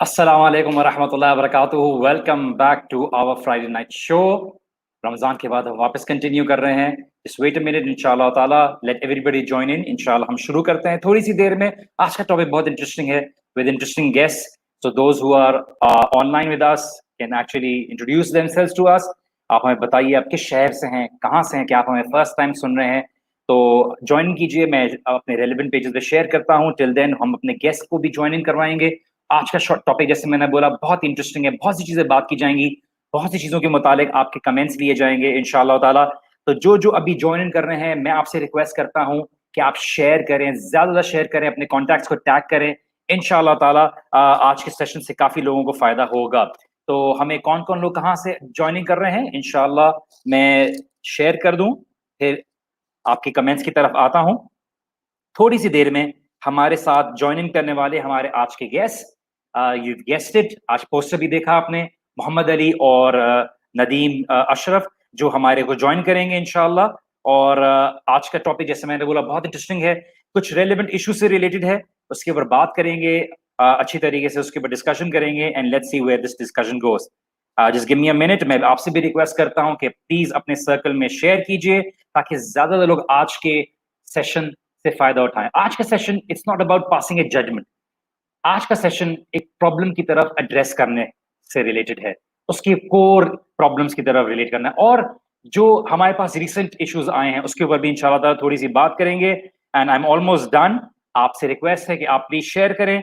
अस्सलाम वालेकुम वरहमतुल्लाहि वबरकातुहू। Welcome back to our Friday night show. Ramzan के बाद हम वापस कंटिन्यू कर रहे हैं। जस्ट वेट अ मिनट, इंशाल्लाह ताला लेट एवरीबॉडी जॉइन इन। इंशाल्लाह हम शुरू करते हैं थोड़ी सी देर में। आज का टॉपिक बहुत इंटरेस्टिंग है with interesting guest. So those who are online with us can actually introduce themselves to us. आप हमें बताइए आप किस शहर से हैं, कहाँ से हैं, क्या आप हमें फर्स्ट टाइम सुन रहे हैं तो ज्वाइन कीजिए। मैं अपने रेलिवेंट पेजेस पे शेयर करता हूँ। टिल देन हम अपने गेस्ट को भी ज्वाइन इन करवाएंगे। आज का शॉर्ट टॉपिक जैसे मैंने बोला बहुत इंटरेस्टिंग है, बहुत सी चीजें बात की जाएंगी, बहुत सी चीजों के मुतालिक आपके कमेंट्स लिए जाएंगे इंशाल्लाह ताला। तो जो अभी ज्वाइन इन कर रहे हैं, मैं आपसे रिक्वेस्ट करता हूं कि आप शेयर करें, ज्यादा शेयर करें, अपने कॉन्टैक्ट्स को टैग करें। इंशाल्लाह ताला आज के सेशन से काफी लोगों को फायदा होगा। तो हमें कौन कौन लोग कहाँ से ज्वाइनिंग कर रहे हैं इंशाल्लाह मैं शेयर कर दूं, फिर आपके कमेंट्स की तरफ आता हूं। थोड़ी सी देर में हमारे साथ ज्वाइन इन करने वाले हमारे आज के गेस्ट, यू गेस्ड इट, आज पोस्टर भी देखा आपने, मोहम्मद अली और नदीम अशरफ जो हमारे को ज्वाइन करेंगे इंशाल्लाह। और आज का टॉपिक जैसे मैंने बोला बहुत इंटरेस्टिंग है, कुछ रेलेवेंट इशू से रिलेटेड है, उसके ऊपर बात करेंगे अच्छी तरीके से, उसके ऊपर डिस्कशन करेंगे and let's see where this discussion goes. Just give me a minute. मैं आपसे भी रिक्वेस्ट करता हूं कि प्लीज अपने सर्कल में शेयर कीजिए ताकि ज्यादा लोग आज के सेशन से फायदा उठाएं। आज का session it's not about passing a judgement. आज का सेशन एक प्रॉब्लम की तरफ एड्रेस करने से रिलेटेड है, उसकी कोर प्रॉब्लम्स की तरफ रिलेट करना है, और जो हमारे पास रिसेंट इश्यूज आए हैं उसके ऊपर भी इंशाल्लाह ताला थोड़ी सी बात करेंगे। And I am almost done. आपसे रिक्वेस्ट है कि आप प्लीज शेयर करें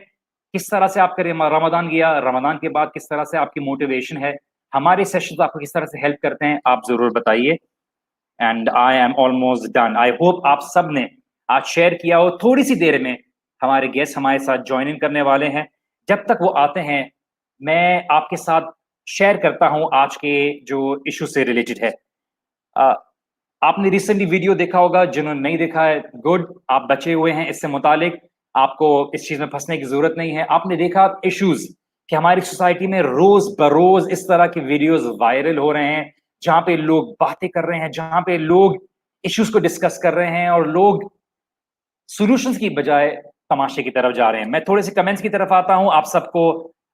किस तरह से आपका रमजान गया, रमजान के बाद किस तरह से आपकी मोटिवेशन है, हमारे सेशन आपको किस तरह से हेल्प करते हैं, आप जरूर बताइए। And I am almost done. I hope आप सब ने आज शेयर किया हो। थोड़ी सी देर में हमारे गेस्ट हमारे साथ ज्वाइन इन करने वाले हैं। जब तक वो आते हैं मैं आपके साथ शेयर करता हूं आज के जो इशू से रिलेटेड है। अ, आपने रिसेंटली वीडियो देखा होगा, जिन्होंने नहीं देखा है गुड, आप बचे हुए हैं इससे मुतालिक, आपको इस चीज में फंसने की जरूरत नहीं है। आपने देखा इश्यूज कि हमारी सोसाइटी में रोज बरोज इस तरह के वीडियोस वायरल हो रहे हैं जहां पे लोग बातें कर रहे हैं, जहां पे लोग इश्यूज को डिस्कस कर रहे हैं और लोग सॉल्यूशंस की बजाय तमाशे की तरफ जा रहे हैं। मैं थोड़े से कमेंट्स की तरफ आता हूं। आप सबको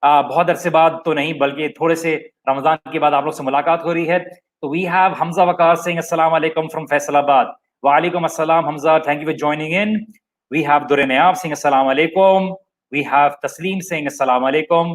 बहुत अरसे बाद तो नहीं बल्कि थोड़े से रमजान के बाद आप लोग से मुलाकात हो रही है। तो वी हैव हमजा वकार सिंह, अस्सलाम वालेकुम फ्रॉम फैसलाबाद। वालेकुम अस्सलाम Hamza, thank you for joining in. We have Durre Nayab Singh, अस्सलाम वालेकुम। वी हैव तस्लीम सिंह, अस्सलाम वालेकुम।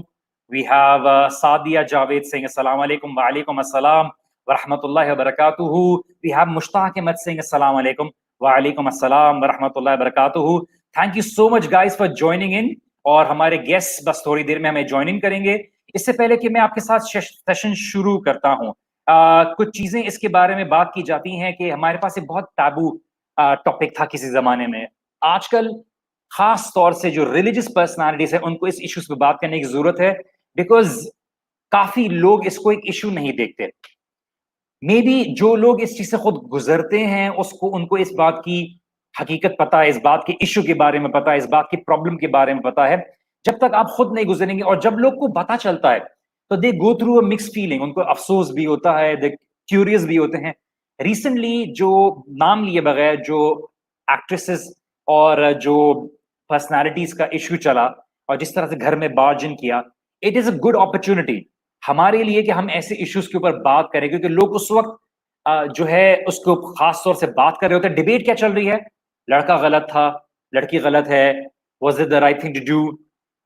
वी हैव सादिया जावेद सिंह, अस्सलाम वालेकुम। वालेकुम अस्सलाम वरहमतुल्लाहि वबरकातुहू। वी हैव मुश्ताक अहमद सिंह, अस्सलाम वालेकुम। वालेकुम अस्सलाम वरहमतुल्लाहि वबरकातुहू। Thank you so much guys for joining in. और हमारे गेस्ट बस थोड़ी देर में हमें ज्वाइन इन करेंगे। इससे पहले कि मैं आपके साथ सेशन शुरू करता हूं, कुछ चीजें इसके बारे में बात की जाती हैं कि हमारे पास एक बहुत टैबू टॉपिक था किसी जमाने में। आजकल खास तौर से जो रिलीजियस पर्सनालिटीज है उनको इस इश्यूज पे बात करने की जरूरत है, बिकॉज काफी लोग इसको एक इशू नहीं देखते। मे बी जो लोग इस चीज से खुद गुजरते हैं उसको उनको इस बात की हकीकत पता है, इस बात के इश्यू के बारे में पता है, इस बात की प्रॉब्लम के बारे में पता है। जब तक आप खुद नहीं गुजरेंगे और जब लोग को पता चलता है तो they go through a mix feeling, उनको अफसोस भी होता है, दे क्यूरियस भी होते हैं। रिसेंटली जो नाम लिए बगैर जो एक्ट्रेसेस और जो पर्सनालिटीज का इश्यू चला और जिस तरह से घर में बार्जन किया, it is a good opportunity हमारे लिए कि हम ऐसे इश्यूज के ऊपर बात करें, क्योंकि लोग उस वक्त जो है उसको खास तौर से बात कर रहे होते हैं। डिबेट क्या चल रही है, लड़का गलत था, लड़की गलत है, was it the right thing to do.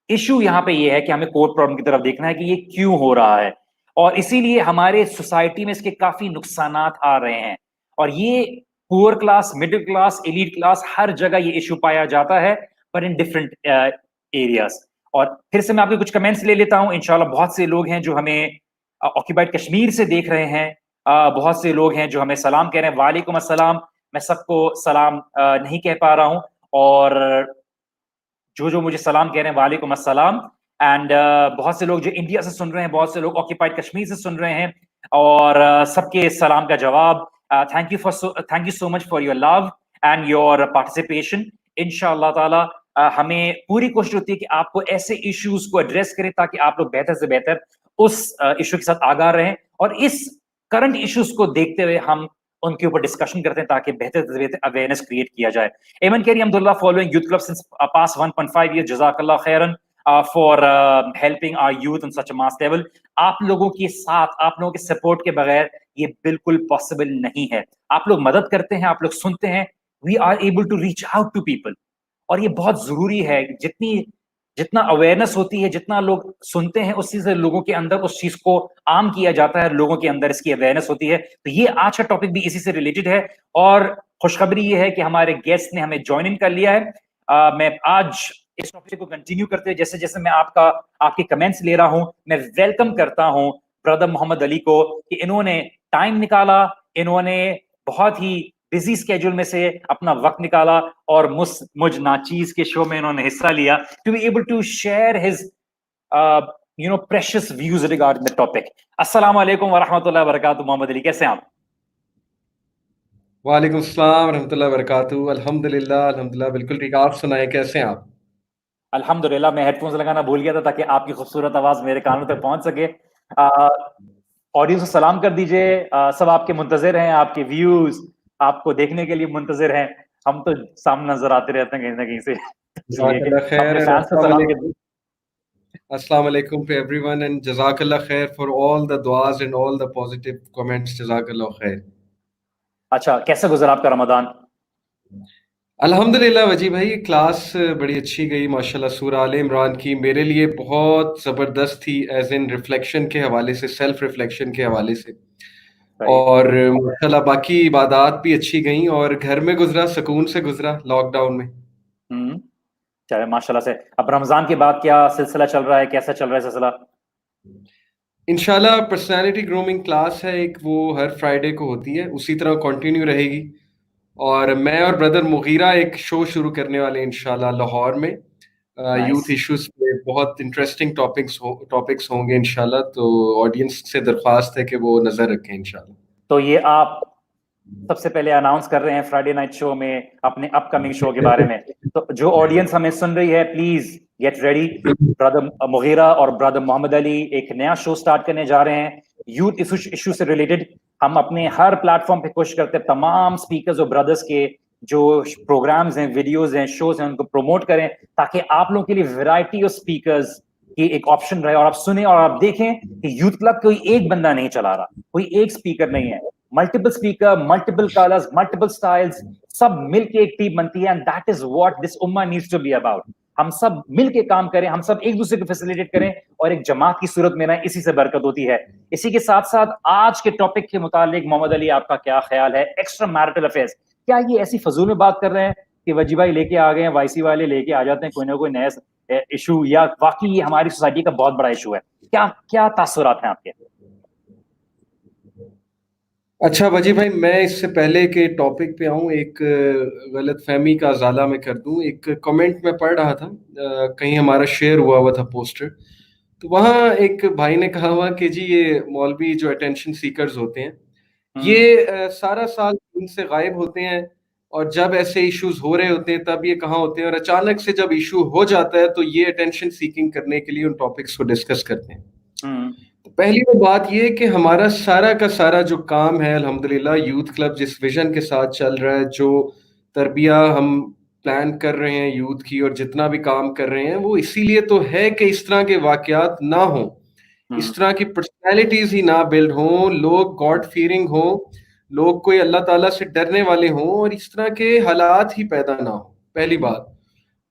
Issue यहाँ पे ये है कि हमें कोर प्रॉब्लम की तरफ देखना है कि ये क्यों हो रहा है, और इसीलिए हमारे सोसाइटी में इसके काफी नुकसानात आ रहे हैं। और ये poor class, middle class, elite class, हर जगह ये इशू पाया जाता है, पर इन डिफरेंट एरियाज। और फिर से मैं आपके कुछ कमेंट्स ले लेता हूं। इंशाल्लाह बहुत से लोग हैं जो हमें ऑक्यूपाइड कश्मीर से देख रहे हैं, बहुत से लोग हैं जो हमें सलाम कह रहे हैं। वालेकुम अस्सलाम। मैं सबको सलाम नहीं कह पा रहा हूं, और जो मुझे सलाम कह रहे हैं वालेकुम अस्सलाम। एंड बहुत से लोग जो इंडिया से सुन रहे हैं, बहुत से लोग ऑक्यूपाइड कश्मीर से सुन रहे हैं, और सबके सलाम का जवाब thank you so much for your love and your participation. इंशाअल्लाह ताला हमें पूरी कोशिश होती है कि आपको ऐसे इश्यूज को एड्रेस करें ताकि आप लोग बेहतर से बेहतर उस इशू के साथ आगाह रहें, और इस करंट इश्यूज को देखते हुए हम उनके ऊपर डिस्कशन करते हैं ताकि बेहतर से बेहतर अवेयरनेस क्रिएट किया जाए। एमन carry Abdullah following youth club since past 1.5 years, जज़ाकल्लाह खैरन। for helping our youth on such a mass level. आप लोगों के साथ, आप लोगों के सपोर्ट के बगैर ये बिल्कुल पॉसिबल नहीं है। आप लोग मदद करते हैं, आप लोग सुनते हैं, we are able to reach out to people, और ये बहुत जरूरी है। जितना अवेयरनेस होती है, जितना लोग सुनते हैं, उसी से लोगों के अंदर उस चीज को आम किया जाता है, लोगों के अंदर इसकी अवेयरनेस होती है। तो ये आज का टॉपिक भी इसी से रिलेटेड है, और खुशखबरी ये है कि हमारे गेस्ट ने हमें ज्वाइन इन कर लिया है। मैं आज इस टॉपिक को कंटिन्यू करते हुए, जैसे जैसे मैं आपके कमेंट्स ले रहा हूं, मैं वेलकम करता हूं ब्रदर मोहम्मद अली को कि इन्होंने टाइम निकाला, इन्होंने बहुत ही बिजी स्केड्यूल में से अपना वक्त निकाला और मुझ नाचीज के शो में इन्होंने हिस्सा लिया to be able to share his precious views regarding the topic. अस्सलाम वालेकुम व रहमतुल्लाहि व बरकातहू। मोहम्मद अली, कैसे हैं आप? वालेकुम सलाम रहमतुल्लाहि व बरकातहू। अल्हम्दुलिल्लाह बिल्कुल ठीक। आप सुनाएं, कैसे हैं आप? अल्हम्दुलिल्लाह। मैं हेडफोन्स लगाना भूल गया था ताकि आपकी खूबसूरत आवाज मेरे कानों तक पहुंच सके। ऑडियंस को सलाम कर दीजिए। सब आपके मुंतजिर हैं, आपके व्यूज आपको देखने के लिए मुंतजिर हैं। हम तो सामने नजर आते रहते हैं कहीं ना कहीं से, इसलिए जज़ाकल्लाह खैर अपने एंड फैंस को सलाम कर। अस्सलाम वालेकुम to everyone and जज़ाकल्लाह खैर for all the duas and all the positive comments। जज़ाकल्लाह खैर। अच्छा, कैसे गुजरा आपका रमजान? अल्हम्दुलिल्लाह वजी भाई, क्लास बड़ी अच्छी गई माशाल्लाह। सूरह आले इमरान की मेरे लिए बहुत ज़बरदस्त थी, एज इन रिफ्लेक्शन के हवाले से, सेल्फ रिफ्लेक्शन के हवाले से। और माशाल्लाह बाकी इबादत भी अच्छी गई और घर में गुजरा, सुकून से गुजरा लॉकडाउन में। चले माशाल्लाह से। अब रमजान के बाद क्या सिलसिला चल रहा है, कैसा चल रहा है सिलसिला? इंशाल्लाह पर्सनालिटी ग्रूमिंग क्लास है एक, वो हर फ्राइडे को होती है, उसी तरह कंटिन्यू रहेगी। और मैं और ब्रदर मुगीरा एक शो शुरू करने वाले हैं इंशाल्लाह लाहौर में, यूथ इश्यूज पे बहुत इंटरेस्टिंग टॉपिक्स होंगे इंशाल्लाह। तो ऑडियंस से दरख्वास्त है कि वो नजर रखें इंशाल्लाह। तो ये आप सबसे पहले अनाउंस कर रहे हैं फ्राइडे नाइट शो में अपने अपकमिंग शो के बारे में, तो जो ऑडियंस हमें सुन रही है, please get ready. Brother Mughira और ब्रदर मोहम्मद अली एक नया शो स्टार्ट करने जा रहे हैं यूथ इशू से रिलेटेड। हम अपने हर प्लेटफॉर्म पे कोशिश करते हैं तमाम स्पीकर्स और ब्रदर्स के जो प्रोग्राम्स हैं, वीडियोस हैं, शोज हैं, उनको प्रमोट करें ताकि आप लोगों के लिए वैरायटी ऑफ स्पीकर्स की एक ऑप्शन रहे, और आप सुने और आप देखें कि यूथ क्लब कोई एक बंदा नहीं चला रहा, कोई एक स्पीकर नहीं है, multiple speaker, multiple colours, multiple styles, सब मिलके एक टीम बनती है, and that is what this उम्मा नीड्स टू बी अबाउट। हम सब मिलके काम करें, हम सब एक दूसरे को फैसिलिटेट करें और एक जमात की सूरत में रहें, इसी से बरकत होती है। इसी के साथ साथ आज के टॉपिक के मुतालिक मोहम्मद अली, आपका क्या ख्याल है? एक्स्ट्रा मैरिटल अफेयर्स, क्या ये ऐसी फजूल में बात कर रहे हैं कि वजी भाई लेके आ गए हैं, वाईसी वाले लेके आ जाते हैं कोई ना कोई नया इशू, या वाकई ये हमारी सोसाइटी का बहुत बड़ा इशू है? क्या क्या तासुरात हैं आपके? अच्छा वजी भाई, मैं इससे पहले के टॉपिक पे आऊँ, एक गलत फहमी का अजाला मैं कर दूं। एक कमेंट में पढ़ रहा था, कहीं हमारा शेयर हुआ था पोस्टर, तो वहाँ एक भाई ने कहा हुआ कि जी ये मौलवी जो अटेंशन सीकर्स होते हैं, ये सारा साल इनसे गायब होते हैं, और जब ऐसे इश्यूज हो रहे होते हैं तब ये कहाँ होते हैं, और अचानक से जब इशू हो जाता है तो ये अटेंशन सीकिंग करने के लिए उन टॉपिक्स को डिस्कस करते हैं। तो पहली वो बात ये कि हमारा सारा का सारा जो काम है अल्हम्दुलिल्लाह, यूथ क्लब जिस विजन के साथ चल रहा है, जो तरबिया हम प्लान कर रहे हैं यूथ की और जितना भी काम कर रहे हैं, वो इसीलिए तो है कि इस तरह के वाकयात ना हो, इस तरह की पर्सनैलिटीज ही ना बिल्ड हों, लोग गॉड फीयरिंग हो, लोग कोई अल्लाह ताला से डरने वाले हों, और इस तरह के हालात ही पैदा ना हो, पहली बात।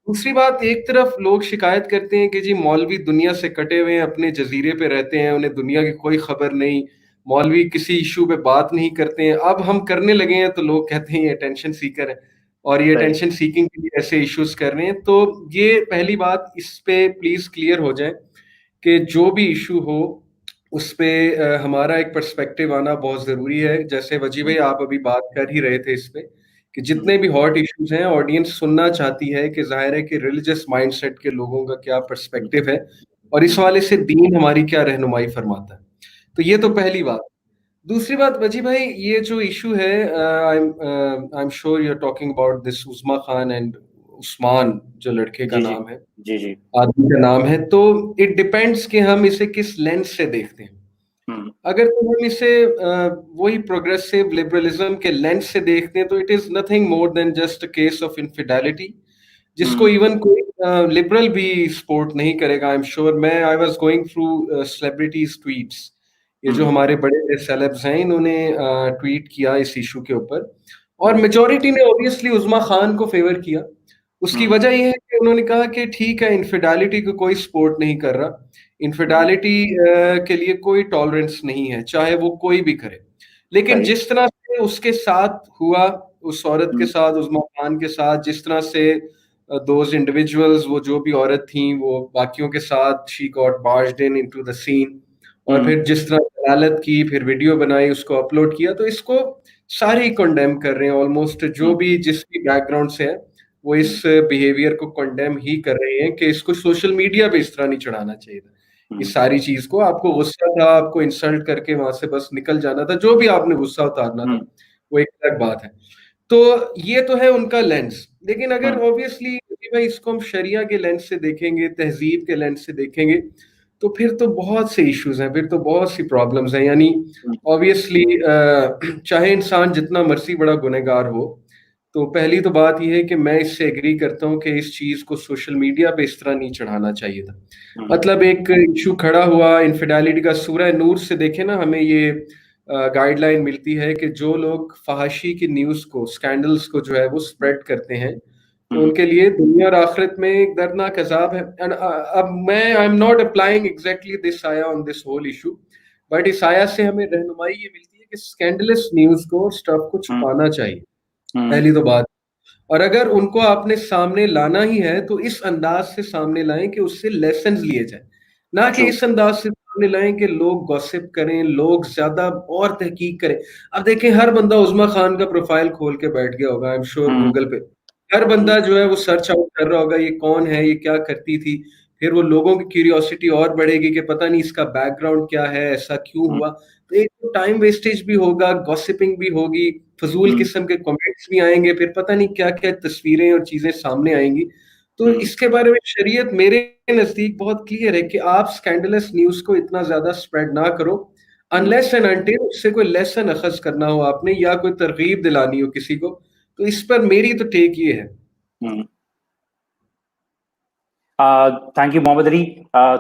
दूसरी बात, एक तरफ लोग शिकायत करते हैं कि जी मौलवी दुनिया से कटे हुए हैं, अपने जजीरे पे रहते हैं, उन्हें दुनिया की कोई खबर नहीं, मौलवी किसी इशू पे बात नहीं करते हैं। अब हम करने लगे हैं तो लोग कहते हैं ये अटेंशन सीकर है, और ये अटेंशन सीकिंग के लिए ऐसे इश्यूज कर रहे हैं। तो ये पहली बात, इस पे प्लीज क्लियर हो जाए कि जो भी इशू हो उस पे हमारा एक पर्सपेक्टिव आना बहुत ज़रूरी है। जैसे वजी भाई आप अभी बात कर ही रहे थे इस पे कि जितने भी हॉट इश्यूज हैं, ऑडियंस सुनना चाहती है कि ज़ाहिर है कि रिलीजियस माइंडसेट के लोगों का क्या पर्सपेक्टिव है, और इस वाले से दीन हमारी क्या रहनुमाई फरमाता है। तो ये तो पहली बात। दूसरी बात वजी भाई, ये जो इशू है, I am sure you are talking about this Usma Khan and Usman, जो लड़के का नाम है, जी जी, आदमी का नाम है। तो इट डिपेंड्स कि हम इसे किस लेंस से देखते हैं। अगर तो हम इसे वही प्रोग्रेसिव लिबरलिज्म के लेंस से देखते हैं तो it is nothing more than just a case of infidelity, जिसको इवन कोई लिबरल भी सपोर्ट नहीं करेगा, आई एम श्योर। मैं I was going through celebrities tweets, ये जो हमारे बड़े सेलेब्स हैं, इन्होंने ट्वीट किया इस इशू के ऊपर, और मेजोरिटी ने ऑब्वियसली उस्मा खान को फेवर किया। उसकी वजह ये है कि उन्होंने कहा कि ठीक है, इनफिडेलिटी को कोई सपोर्ट नहीं कर रहा, इनफिडेलिटी के लिए कोई टॉलरेंस नहीं है, चाहे वो कोई भी करे। लेकिन जिस तरह से उसके साथ हुआ, उस औरत के साथ, उस्मा खान के साथ, जिस तरह से दोज इंडिविजुअल्स, वो जो भी औरत थी, वो बाकियों के साथ she got barged in into the scene, और फिर जिस तरह दलालत की, फिर वीडियो बनाई, उसको अपलोड किया, तो इसको सारे ही कंडेम कर रहे हैं ऑलमोस्ट, जो भी जिस भी बैकग्राउंड से है, वो इस बिहेवियर को कंडेम ही कर रहे हैं कि इसको सोशल मीडिया पे इस तरह नहीं चढ़ाना चाहिए था। इस सारी चीज को, आपको गुस्सा था, आपको इंसल्ट करके वहां से बस निकल जाना था, जो भी आपने गुस्सा उतारना था, वो एक अलग बात है। तो ये तो है उनका लेंस। लेकिन अगर ऑब्वियसली भाई इसको हम शरिया के लेंस से देखेंगे, तहजीब के लेंस से देखेंगे, तो फिर तो बहुत से इश्यूज हैं, फिर तो बहुत सी प्रॉब्लम्स हैं। यानी ऑब्वियसली चाहे इंसान जितना मर्जी बड़ा गुनहगार हो, तो पहली तो बात यह है कि मैं इससे एग्री करता हूं कि इस चीज को सोशल मीडिया पे इस तरह नहीं चढ़ाना चाहिए था। मतलब एक इशू खड़ा हुआ इनफिडेलिटी का, सूरह नूर से देखे ना, हमें ये गाइडलाइन मिलती है कि जो लोग फहाशी की न्यूज को, स्कैंडल्स को जो है वो स्प्रेड करते हैं, तो उनके लिए दुनिया और आखिरत में एक दर्दनाक अजाब है। अब मैं I am not applying exactly this आया on this whole issue, but इस आया से हमें रहनुमाई ये मिलती है कि स्कैंडलस न्यूज को, स्टफ को छुपाना चाहिए, पहली तो बात। और अगर उनको आपने सामने लाना ही है, तो इस अंदाज से सामने लाएं कि उससे लेसन्स लिए जाए, ना कि इस अंदाज से सामने लाएं कि लोग गॉसिप करें, लोग ज्यादा और तहकीक करें। अब देखें, हर बंदा उस्मा खान का प्रोफाइल खोल के बैठ गया होगा, आई एम श्योर, गूगल पे हर बंदा जो है वो सर्च आउट कर रहा होगा, ये कौन है, ये क्या करती थी। फिर वो लोगों की क्यूरियोसिटी और बढ़ेगी कि पता नहीं इसका बैकग्राउंड क्या है, ऐसा क्यों हुआ। तो एक तो टाइम वेस्टेज भी होगा, गॉसिपिंग भी होगी, फजूल किस्म के कमेंट्स भी आएंगे, फिर पता नहीं क्या क्या तस्वीरें और चीजें सामने आएंगी। तो इसके बारे में शरीयत मेरे नजदीक बहुत क्लियर है कि आप स्कैंडलस न्यूज को इतना ज्यादा स्प्रेड ना करो, अनलेस एंड अनटिल उससे कोई लेसन अखज करना हो आपने, या कोई तरगीब दिलानी हो किसी को। तो इस पर मेरी तो टेक ये है। Thank you Mohammad Ali.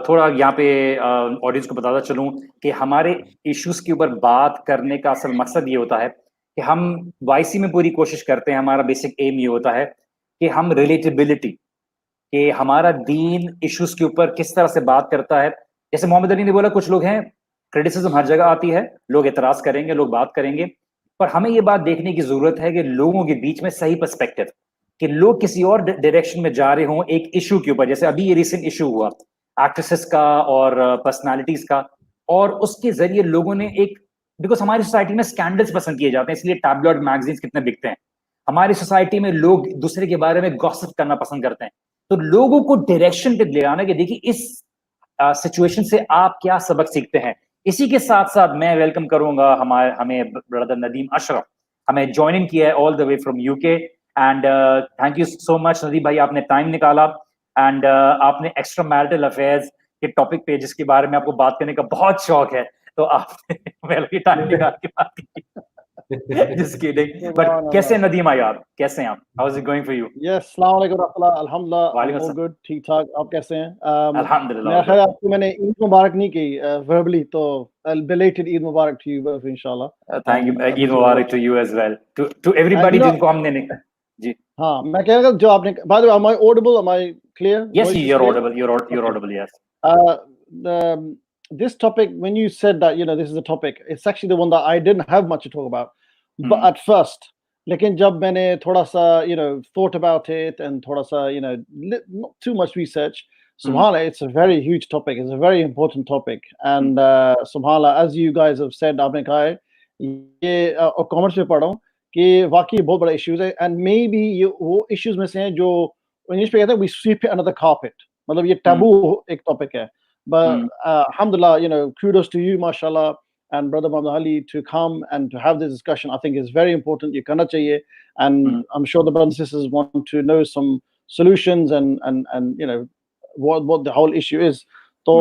थोड़ा यहाँ पे ऑडियंस को बताता चलूं कि हमारे इश्यूज के ऊपर बात करने का असल मकसद ये होता है कि हम वाईसी में पूरी कोशिश करते हैं, हमारा बेसिक एम ये होता है कि हम रिलेटेबिलिटी, कि हमारा दीन इश्यूज के ऊपर किस तरह से बात करता है। जैसे मोहम्मद अली ने बोला, कुछ लोग हैं, क्रिटिसिज्म हर जगह आती है, लोग एतराज करेंगे, लोग बात करेंगे, पर हमें ये बात देखने की जरूरत है कि लोगों के बीच में सही पर्सपेक्टिव, कि लोग किसी और डायरेक्शन में जा रहे हों एक इशू के ऊपर। जैसे अभी ये रिसेंट इशू हुआ एक्ट्रेसेस का और पर्सनालिटीज का, और उसके जरिए लोगों ने एक, बिकॉज हमारी सोसाइटी में स्कैंडल्स पसंद किए जाते हैं, इसलिए टैबलॉइड मैगजीन्स कितने बिकते हैं। हमारी सोसाइटी में लोग दूसरे के बारे में गॉसिप करना पसंद करते हैं। तो लोगों को डायरेक्शन पे ले आना कि देखिए इस सिचुएशन से आप क्या सबक सीखते हैं। इसी के साथ साथ मैं वेलकम करूंगा हमें ब्रदर नदीम अशरफ, हमें ज्वाइनिंग किया है all the way from UK. And thank you so much Nadeem भाई, आपने टाइम निकाला, एंड आपने एक्स्ट्रा मैरिटल अफेयर्स के टॉपिक पे, जिसके बारे में आपको बात करने का बहुत शौक है, तो आपने टाइम निकाल के बात की। Just kidding. But कैसे नदीम भाई, आप कैसे हैं? आप How's it going for you? Yes, अस्सलाम वालेकुम अल्हम्दुलिल्लाह, I'm all good, ठीक ठाक। आप कैसे हैं? अल्हम्दुलिल्लाह। मेरा ख्याल आपको मैंने ईद मुबारक नहीं की verbally, तो belated Eid Mubarak to you both इंशाल्लाह। Thank you, Eid Mubarak to you as well, to everybody जिनको हमने नहीं। जी हाँ, मैं कह रहा था जो आपने, by the way, am I audible? Am I clear? Yes, you're audible. You're audible. Yes. This topic, when you said that, this is a topic, it's actually the one that I didn't have much to talk about, but at first, लेकिन जब मैंने थोड़ा सा, thought about it and थोड़ा सा, not too much research, subhanallah, it's a very huge topic. It's a very important topic, and subhanallah, as you guys have said, आपने कहा है, ये कॉमर्स में पढ़ा हूँ कि वाकई बहुत बड़ा इश्यूज है, and maybe ये वो issues में से हैं जो इंग्लिश पे कहते हैं we sweep it under the carpet, मतलब ये taboo एक topic है, but alhamdulillah, kudos to you, mashallah, and brother Muhammad Ali, to come and to have this discussion. I think is very important. You करना चाहिए, and I'm sure the brothers and sisters want to know some solutions and what the whole issue is. So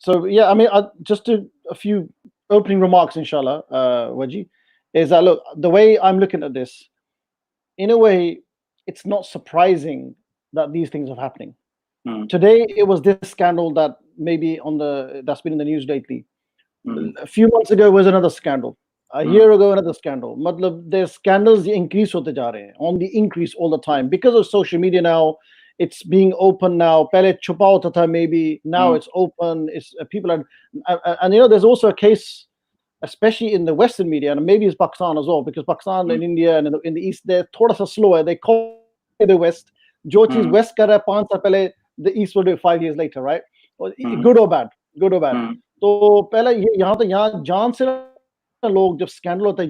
so yeah, I mean, just a few opening remarks, inshallah, Waji, is that look, the way I'm looking at this, in a way, it's not surprising that these things are happening. Today it was this scandal that maybe that's been in the news lately. A few months ago was another scandal. A year ago another scandal. Matlab, there's scandals increase hote ja rahe hain, on the increase all the time because of social media now. It's being open now. Pehle chupa hota tha maybe. Now it's open. It's people are, and there's also a case, especially in the Western media, and maybe it's Pakistan as well, because Pakistan and India and in the East, they're thoda sa slow hai. They copy the West. Jo cheez West kar raha 5 saal pehle, the East will do it 5 years later, right? Good or bad. तो पहले यहाँ तो यहाँ जान से लोग जब scandal होता है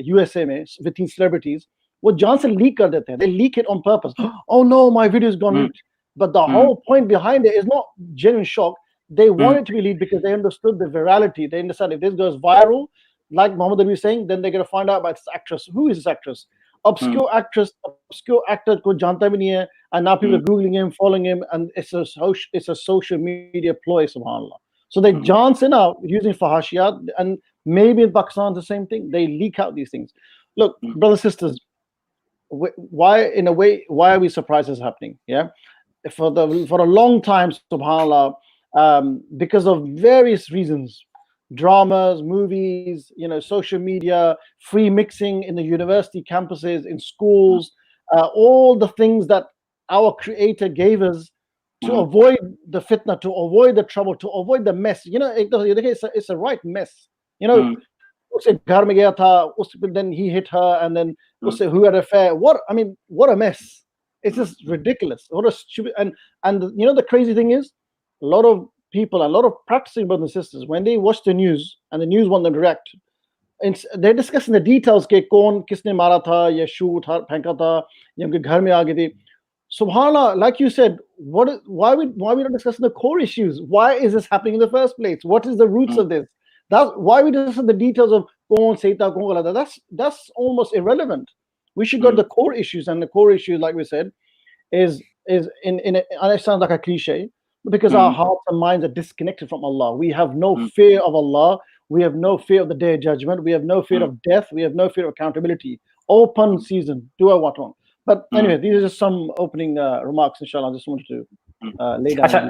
यूएसए में विद इन सेलिब्रिटीज, वो जान से लीक कर देते हैं. They leak it on purpose. Oh no, my video has gone leaked. But the whole point behind it is not genuine shock. They want it to be leaked because they understood the virality. They understand if this goes viral, like Muhammad Ali was saying, then they're going to find out about this actress. Who is this actress? Obscure actress, obscure actor को जानता भी नहीं है, and now people are googling him, following him, and it's a social media ploy, subhanallah. So they Johnson out using fahashiyat, and maybe in Pakistan the same thing. They leak out these things. Look, brothers and sisters, why are we surprised this is happening? Yeah, for a long time, subhanallah, because of various reasons. Dramas, movies, social media, free mixing in the university campuses, in schools, all the things that our creator gave us to avoid the fitna, to avoid the trouble, to avoid the mess. It's a right mess. Usse ghar mein gaya tha, then he hit her, and then who had an affair. What a mess. It's just ridiculous. What a stupid, and the crazy thing is, a lot of people, a lot of practicing brothers and sisters, when they watch the news and the news want them to react, they're discussing the details ke kaun kisne mara tha, ya shoot phenka tha, ya unke ghar mein aa gayi thi. Subhanallah, like you said, why we not discussing the core issues? Why is this happening in the first place? What is the roots of this? That's why we discuss the details of kaun sehta, kaun galata. That's almost irrelevant. We should go to the core issues, and the core issue, like we said, is in and it sounds like a cliche, because our hearts and minds are disconnected from Allah. We have no fear of Allah. We have no fear of the day of judgment. We have no fear of death. We have no fear of accountability. Open season. Do what I want. But anyway, these are just some opening remarks, inshallah. I just wanted to lay down. अच्छा,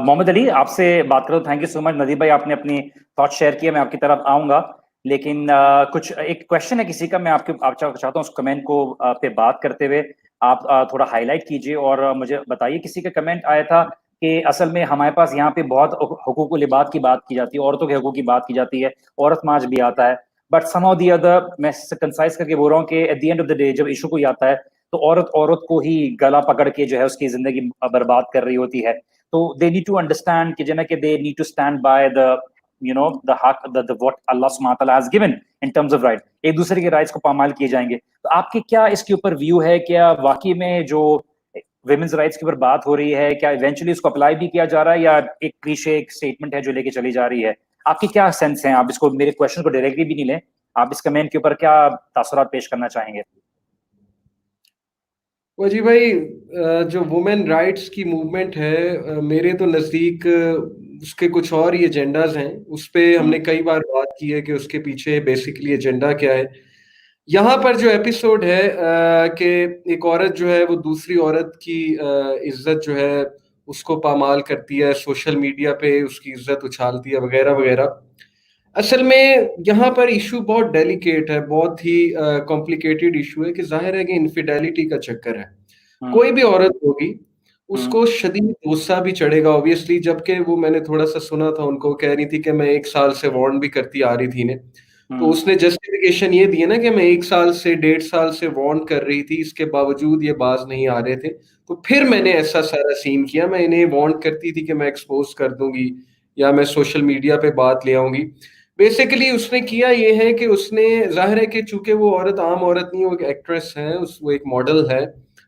मोहम्मद अली, आपसे बात करो. Thank you so much. Nadeem भाई, आपने अपनी thought share किया. मैं आपकी तरफ आऊंगा, लेकिन कुछ एक क्वेश्चन है किसी का. मैं आप चाहता हूँ उस कमेंट को पे बात करते हुए आप थोड़ा हाईलाइट कीजिए और मुझे बताइए. किसी का कमेंट आया था कि असल में हमारे पास यहाँ पे बहुत हुकूक लिबास की बात की जाती है, औरतों के हुकूक की बात की जाती है, औरत मार्च भी आता है, बट समहाउ द अदर, मैं कंसाइज करके बोल रहा हूँ कि at the end of the day जब इशू कोई आता है तो औरत को ही गला पकड़ के जो है उसकी जिंदगी बर्बाद कर रही होती है. तो दे नीड टू अंडरस्टैंड कि जना कि they need to stand by the the haq, the what Allah subhanahu wa ta'ala has given in terms of right. एक दूसरे के राइट्स को पामाल किए जाएंगे. तो आपके क्या इसके ऊपर व्यू है? क्या वाकई में जो विमेंस राइट्स के ऊपर बात हो रही है, क्या इवेंचुअली इसको अप्लाई भी किया जा रहा है, या एक क्लीशे एक स्टेटमेंट है जो लेके चली जा रही है? आपकी क्या सेंस है? आप इसको, मेरे क्वेश्चन को डायरेक्टली भी नहीं लें, आप इस कमेंट के ऊपर क्या तासुरात पेश करना चाहेंगे? वजी भाई, जो वुमेन राइट्स की मूवमेंट है, मेरे तो नज़दीक उसके कुछ और ही एजेंडाज हैं. उस पे हमने कई बार बात की है कि उसके पीछे बेसिकली एजेंडा क्या है. यहाँ पर जो एपिसोड है कि एक औरत जो है वो दूसरी औरत की इज्जत जो है उसको पामाल करती है, सोशल मीडिया पे उसकी इज्जत उछालती है, वगैरह वगैरह. असल में यहाँ पर इशू बहुत डेलिकेट है, बहुत ही कॉम्प्लिकेटेड इशू है कि जाहिर है कि इनफिडेलिटी का चक्कर है. कोई भी औरत होगी उसको शदीद गुस्सा भी चढ़ेगा ऑब्वियसली. जबकि वो, मैंने थोड़ा सा सुना था, उनको कह रही थी कि मैं 1 साल से वार्न भी करती आ रही थी ने, तो उसने जस्टिफिकेशन ये दी है ना कि मैं 1 साल से 1.5 साल से वार्न कर रही थी, इसके बावजूद ये बाज नहीं आ रहे थे, तो फिर मैंने ऐसा सारा सीन किया. मैं इन्हें वार्न करती थी कि मैं एक्सपोज कर दूंगी या मैं सोशल मीडिया पे बात ले आऊंगी. बेसिकली उसने किया ये है कि उसने, जाहिर है कि चूंकि वो औरत आम औरत नहीं, वो एक एक्ट्रेस है, वो एक मॉडल है,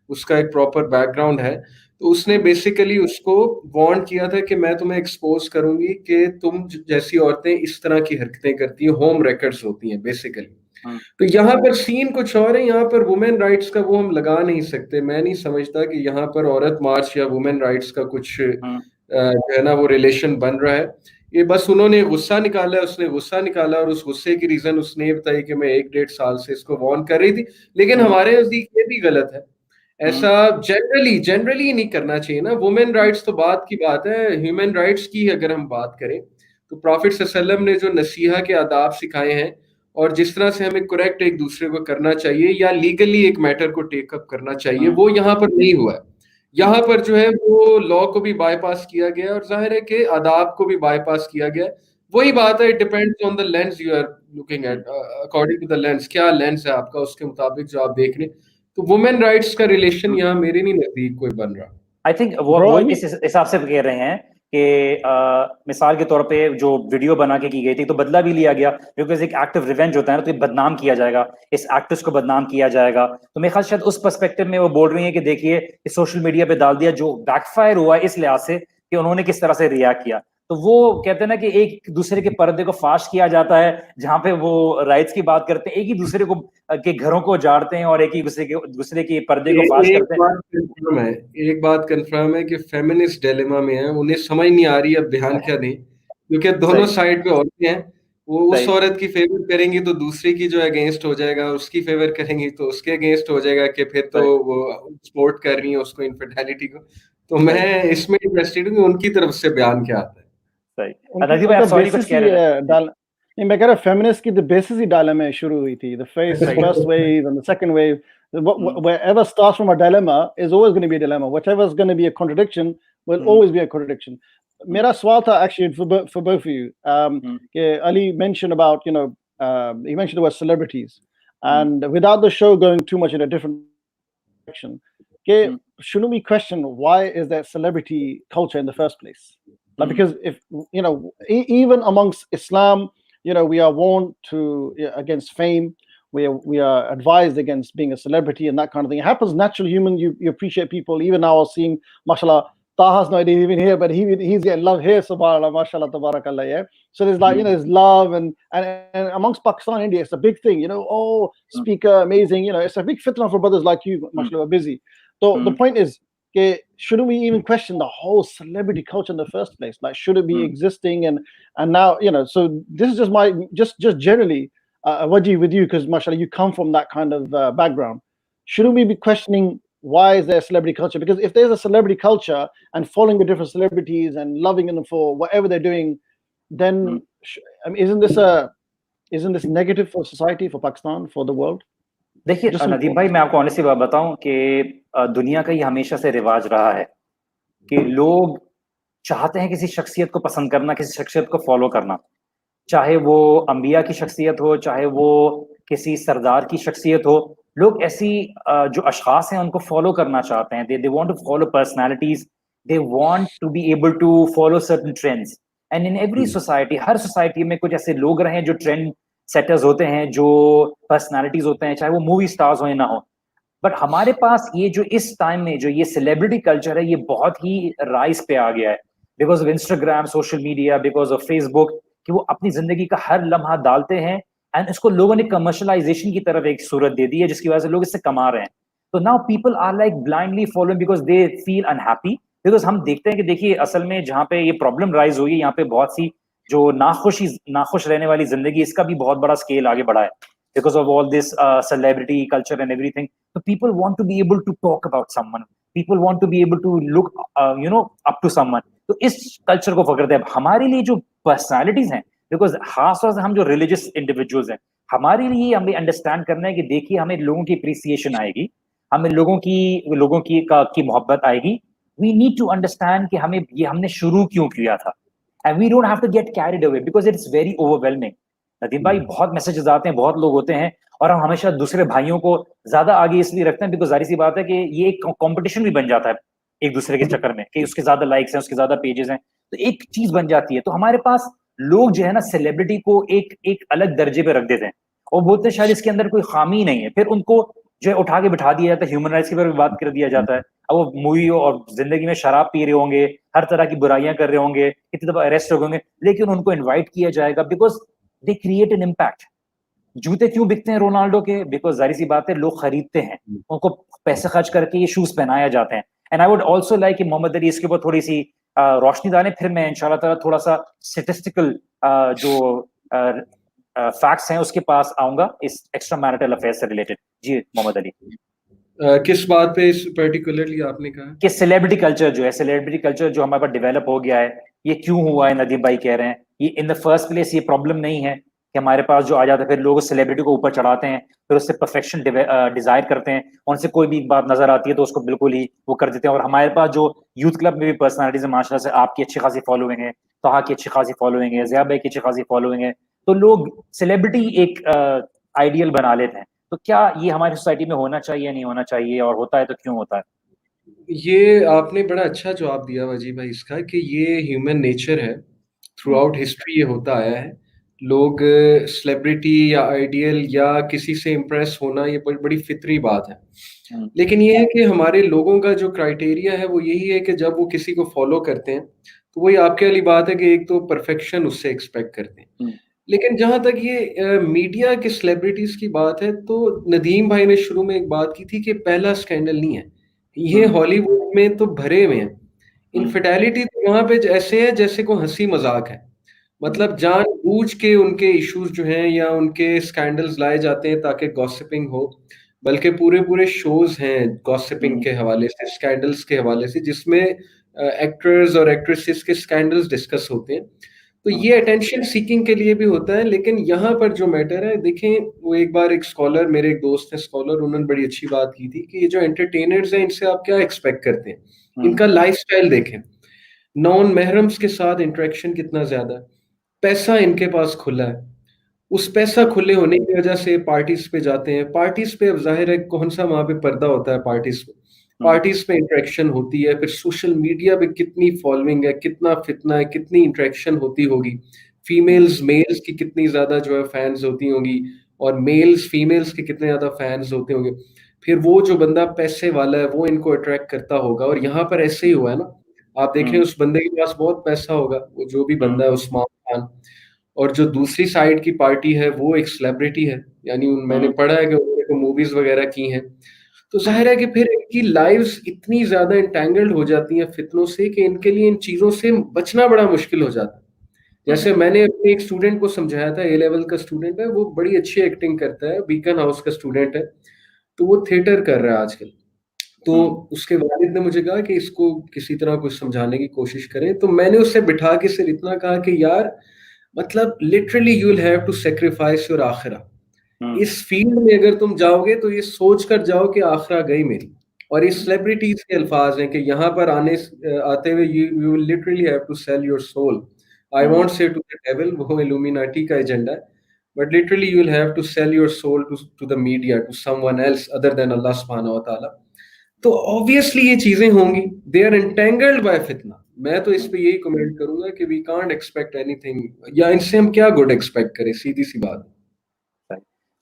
उसका एक प्रॉपर बैकग्राउंड है, तो उसने बेसिकली उसको वार्न किया था कि मैं तुम्हें एक्सपोज करूंगी कि तुम जैसी औरतें इस तरह की हरकतें करती हैं, होम रेकर्ड्स होती हैं बेसिकली. तो यहाँ पर सीन कुछ और है. यहाँ पर वुमेन राइट्स का वो हम लगा नहीं सकते. मैं नहीं समझता कि यहाँ पर औरत मार्च या वुमेन राइट्स का कुछ जो है ना वो रिलेशन बन रहा है. ये बस उन्होंने गुस्सा निकाला है, उसने गुस्सा निकाला और उस गुस्से की रीजन उसने ये बताई कि मैं 1-1.5 साल से इसको वार्न कर रही थी. लेकिन हमारे नजदीक ये भी गलत है ऐसा जनरली नहीं करना चाहिए ना। वुमेन राइट्स तो बात की बात है, ह्यूमन राइट्स की अगर हम बात करें तो प्रॉफिट सल्लल्लाहु ने जो नसीहा के आदाब सिखाए हैं और जिस तरह से हमें करेक्ट एक दूसरे को करना चाहिए या लीगली एक मैटर को टेक अप करना चाहिए, वो यहाँ पर नहीं हुआ है। यहाँ पर जो है वो लॉ को भी बाईपास किया गया है और जाहिर है कि आदाब को भी बाईपास किया गया है। वही बात है, it depends on the lens you are looking at, according to the lens, क्या लेंस है आपका, उसके मुताबिक जो आप देख रहे हैं। तो वुमेन राइट्स का रिलेशन यहाँ मेरे नहीं नजदीक कोई बन रहा। आई थिंक वो इस हिसाब से कह रहे हैं कि मिसाल के तौर पे जो वीडियो बना के की गई थी तो बदला भी लिया गया, बिकॉज एक एक्टिव रिवेंज होता है ना, तो ये बदनाम किया जाएगा, इस एक्ट्रेस को बदनाम किया जाएगा। तो मेरे ख्याल शायद उस पर्सपेक्टिव में वो बोल रही है कि देखिए इस सोशल मीडिया पे डाल दिया, जो बैकफायर हुआ इस लिहाज से कि उन्होंने किस तरह से रिएक्ट किया। तो वो कहते हैं ना कि एक दूसरे के पर्दे को फाश किया जाता है, जहां पे वो राइट्स की बात करते हैं, एक ही दूसरे को के घरों को उजाड़ते हैं और एक ही दूसरे के पर्दे को फाश करते हैं। एक बात कंफर्म है कि फेमिनिस्ट डिलेमा में है, उन्हें समझ नहीं आ रही अब ध्यान क्या दें, क्योंकि दोनों साइड पे औरतें हैं। वो उस औरत की फेवर करेंगी तो दूसरी की जो अगेंस्ट हो जाएगा, उसकी फेवर करेंगी तो उसके अगेंस्ट हो जाएगा कि फिर तो वो सपोर्ट कर रही है उसको, इनफिडेलिटी को। तो मैं इसमें इंटरेस्टेड हूँ कि उनकी तरफ से बयान क्या आता है। सही भाई, सॉरी कुछ कह रहे थे। नहीं, मैं कह रहा फेमिनिस्ट की तो बेसिस ही डायलेमा में शुरू हुई थी, the first wave and the second wave. Whatever starts from a dilemma is always going to be a dilemma. Whatever is going to be a contradiction will always be a contradiction. मेरा सवाल था actually for both of you. कि Ali mentioned about, you know, he mentioned the word celebrities, and without the show going too much in a different direction, shouldn't we question why is there celebrity culture in the first place? Like, because if you know, even amongst Islam, you know, we are warned to against fame. We are advised against being a celebrity and that kind of thing. It happens naturally. Human, you appreciate people. Even now, I was seeing, mashallah, Taha's not even here, but he's getting love here. Subhanallah, mashallah, tabarakallah. Yeah. So there's like, you know, there's love and amongst Pakistan and India, it's a big thing. You know, oh, speaker, amazing. You know, it's a big fitna for brothers like you, mashallah, busy. So the point is, shouldn't we even question the whole celebrity culture in the first place? Like, should it be existing? And now, you know, so this is just my just generally, Waji, with you, because mashallah you come from that kind of background. Shouldn't we be questioning why is there a celebrity culture? Because if there's a celebrity culture and following the different celebrities and loving them for whatever they're doing, then I mean, isn't this negative for society, for Pakistan, for the world? देखिए नदीम भाई, मैं आपको honestly बात बताऊं कि दुनिया का ये हमेशा से रिवाज रहा है कि लोग चाहते हैं किसी शख्सियत को पसंद करना, किसी शख्सियत को फॉलो करना, चाहे वो अंबिया की शख्सियत हो, चाहे वो किसी सरदार की शख्सियत हो। लोग ऐसी जो अशखास हैं उनको फॉलो करना चाहते हैं। They want to follow personalities, they want to be able to follow certain trends. And in every society, हर सोसाइटी में कुछ ऐसे लोग रहे जो ट्रेंड सेटर्स होते हैं, जो पर्सनालिटीज होते हैं, चाहे वो मूवी स्टार्स हो या ना हो। बट हमारे पास ये जो इस टाइम में जो ये सेलिब्रिटी कल्चर है, ये बहुत ही राइज पे आ गया है because of Instagram, social media, because of Facebook, कि वो अपनी जिंदगी का हर लम्हा डालते हैं एंड इसको लोगों ने कमर्शलाइजेशन की तरफ एक सूरत दे दी है, जिसकी वजह से लोग इससे कमा रहे हैं। तो now people are like blindly following because they feel unhappy. Because हम देखते हैं कि देखिए असल में जहाँ पे ये प्रॉब्लम राइज हुई, यहाँ पे बहुत सी जो नाखुश रहने वाली जिंदगी, इसका भी बहुत बड़ा स्केल आगे बढ़ा है because of all this celebrity culture and everything. So people want to be able to talk about someone, people want to be able to look up to someone. तो इस कल्चर को पकड़ते हैं। हमारे लिए जो पर्सनालिटीज हैं, बिकॉज खासतौर से हम जो रिलीजियस इंडिविजुअल्स हैं, हमारे लिए हमें अंडरस्टैंड करना है कि देखिए हमें लोगों की अप्रिसिएशन आएगी, हमें लोगों की मोहब्बत आएगी। वी नीड टू अंडरस्टैंड कि हमें ये हमने शुरू क्यों किया था, and we don't have to get carried away because it's very overwhelming. Nadeem भाई, बहुत मैसेजेस आते हैं, बहुत लोग होते हैं, और हम हमेशा दूसरे भाइयों को ज्यादा आगे इसलिए रखते हैं बिकॉज जाहिर सी बात है कि ये एक कंपटीशन भी बन जाता है एक दूसरे के चक्कर में कि उसके ज्यादा लाइक्स हैं, उसके ज्यादा पेजेस हैं, तो एक चीज बन जाती है। तो हमारे पास लोग जो है ना सेलिब्रिटी को एक अलग दर्जे पे रख देते हैं और बोलते हैं शायद इसके अंदर कोई खामी नहीं है, फिर उनको जो है उठा के बिठा दिया जाता है, ह्यूमन राइट्स के बारे में बात कर दिया जाता है। अब वो मूवी और जिंदगी में शराब पी रहे होंगे, हर तरह की बुराइयां कर रहे होंगे, कितनी दफा अरेस्ट हो होंगे, लेकिन उनको इन्वाइट किया जाएगा because they create an impact. जूते क्यों बिकते हैं रोनाल्डो के? बिकॉज जाहिर सी बात है लोग खरीदते हैं, उनको पैसे खर्च करके ये शूज पहनाया जाते हैं। And I would also like कि मोहम्मद अली इसके ऊपर थोड़ी सी रोशनी डालें, फिर मैं इंशाल्लाह ताला थोड़ा सा स्टेटिस्टिकल जो फैक्ट्स हैं उसके पास आऊंगा इस एक्स्ट्रा मैरिटल अफेयर से रिलेटेड। जी मोहम्मद अली। किस बात पे इस पर्टिकुलरली आपने कहा? कि सेलिब्रिटी कल्चर जो है, सेलिब्रिटी कल्चर जो हमारे पास डेवलप हो गया है, ये क्यों हुआ है? नदीम भाई कह रहे हैं ये इन द फर्स्ट प्लेस ये प्रॉब्लम नहीं है कि हमारे पास जो आ जाता है फिर लोग सेलिब्रिटी को ऊपर चढ़ाते हैं, फिर उससे परफेक्शन डिजायर करते हैं, उनसे कोई भी बात नजर आती है तो उसको बिल्कुल ही वो कर देते हैं। और हमारे पास जो यूथ क्लब में भी पर्सनालिटीज है माशाल्लाह से, आपकी अच्छी खासी फॉलोइंग है, तहा की अच्छी खासी फॉलोइंग है, ज़िया भाई की अच्छी खासी फॉलोइंग है, तो लोग सेलिब्रिटी एक आइडियल बना लेते हैं। तो क्या ये हमारी सोसाइटी में होना चाहिए, नहीं होना चाहिए, और होता है तो क्यों होता है? ये आपने बड़ा अच्छा जवाब दिया वजी भाई इसका, कि ये ह्यूमन नेचर है, थ्रू आउट हिस्ट्री ये होता आया है। लोग सेलिब्रिटी या आइडियल या किसी से इम्प्रेस होना ये बड़ी बड़ी फितरी बात है। लेकिन ये है कि हमारे लोगों का जो क्राइटेरिया है वो यही है कि जब वो किसी को फॉलो करते हैं तो वही आपके वाली बात है कि एक तो परफेक्शन उससे एक्सपेक्ट करते हैं। लेकिन जहां तक ये मीडिया के सेलिब्रिटीज की बात है, तो नदीम भाई ने शुरू में एक बात की थी कि पहला स्कैंडल नहीं है ये, हॉलीवुड में तो भरे हुए हैं। इनफिडेलिटी तो वहां पे ऐसे है जैसे कोई हंसी मजाक है, मतलब जानबूझ के उनके इश्यूज जो हैं या उनके स्कैंडल्स लाए जाते हैं ताकि गॉसिपिंग हो। बल्कि पूरे पूरे शोज हैं गॉसिपिंग के हवाले से, स्कैंडल्स के हवाले से, जिसमें एक्टर्स और एक्ट्रेसेस के स्कैंडल्स डिस्कस होते हैं। तो ये अटेंशन सीकिंग के लिए भी होता है। लेकिन यहाँ पर जो मैटर है, देखें, वो एक बार एक स्कॉलर, मेरे एक दोस्त है स्कॉलर, उन्होंने बड़ी अच्छी बात की थी कि ये जो एंटरटेनर्स हैं इनसे आप क्या एक्सपेक्ट करते हैं, इनका लाइफस्टाइल देखें, नॉन महरम्स के साथ इंटरेक्शन कितना ज्यादा है, पैसा इनके पास खुला है, उस पैसा खुले होने की वजह से पार्टीज पे जाते हैं। पार्टीज पे अब जाहिर है कौन सा वहां पे पर्दा होता है पार्टीज पे, पार्टीज पे इंटरेक्शन होती है। फिर सोशल मीडिया पे कितनी फॉलोइंग है, कितना फितना है, कितनी इंटरेक्शन होती होगी, फीमेल्स मेल्स की कितनी ज्यादा जो है फैंस होती होंगी, और मेल्स फीमेल्स के कितने ज्यादा फैंस होते होंगे। फिर वो जो बंदा पैसे वाला है वो इनको अट्रैक्ट करता होगा, और यहाँ पर ऐसे ही हुआ है ना। आप देखें उस बंदे के पास बहुत पैसा होगा, वो जो भी बंदा है उस्मान खान, और जो दूसरी साइड की पार्टी है वो एक सेलिब्रिटी है, यानी मैंने पढ़ा है कि उन्होंने को मूवीज वगैरह की हैं। तो जाहिर है कि फिर इनकी लाइव्स इतनी ज्यादा इंटैंगल्ड हो जाती हैं फितनों से कि इनके लिए इन चीजों से बचना बड़ा मुश्किल हो जाता है। जैसे मैंने अपने एक स्टूडेंट को समझाया था, ए लेवल का स्टूडेंट है, वो बड़ी अच्छी एक्टिंग करता है, बीकन हाउस का स्टूडेंट है, तो वो थिएटर कर रहा है आजकल। तो उसके वालिद ने मुझे कहा कि इसको किसी तरह कुछ समझाने की कोशिश करें। तो मैंने उससे बिठा के सिर्फ इतना कहा कि यार, मतलब literally you will have to sacrifice your आखिरा। इस फील्ड में अगर तुम जाओगे तो ये सोच कर जाओ कि आखिरा गई मेरी। और ये सेलिब्रिटीज के अल्फाज हैं कि यहाँ पर आते हुए you will literally have to sell your soul. I won't say to the devil, वो इल्यूमिनाटी का एजेंडा है, but literally you will have to sell your soul to the media, to someone else other than Allah सुब्हानहू व तआला। तो obviously ये चीजें होंगी, दे आर एंटेंगल्ड बाय फितना। मैं तो इस पे यही कमेंट करूंगा कि वी कांट एक्सपेक्ट एनीथिंग, या इनसे हम क्या गुड एक्सपेक्ट करें, सीधी सी बात।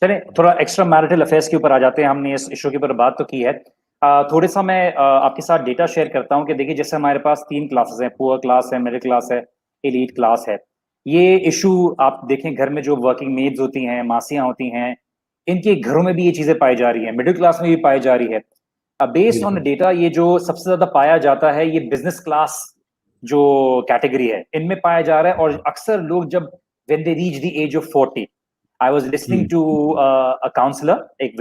चले थोड़ा एक्स्ट्रा मैरिटल अफेयर्स के ऊपर आ जाते हैं। हमने इस इशू के ऊपर बात तो की है, थोड़े सा मैं आपके साथ डेटा शेयर करता हूं कि देखिए जैसे हमारे पास 3 क्लासेस हैं, पुअर क्लास है, मिडिल क्लास है, एलीट क्लास है। ये इशू आप देखें घर में जो वर्किंग मेड्स होती हैं, मासियां होती हैं, इनके घरों में भी ये चीजें पाई जा रही हैं, मिडिल क्लास में भी पाई जा रही है। बेस्ड ऑन डेटा ये जो सबसे ज्यादा पाया जाता है ये बिजनेस क्लास जो कैटेगरी है इनमें पाया जा रहा है। और अक्सर लोग जब when they reach the age of 40, I was listening to a counselor, एक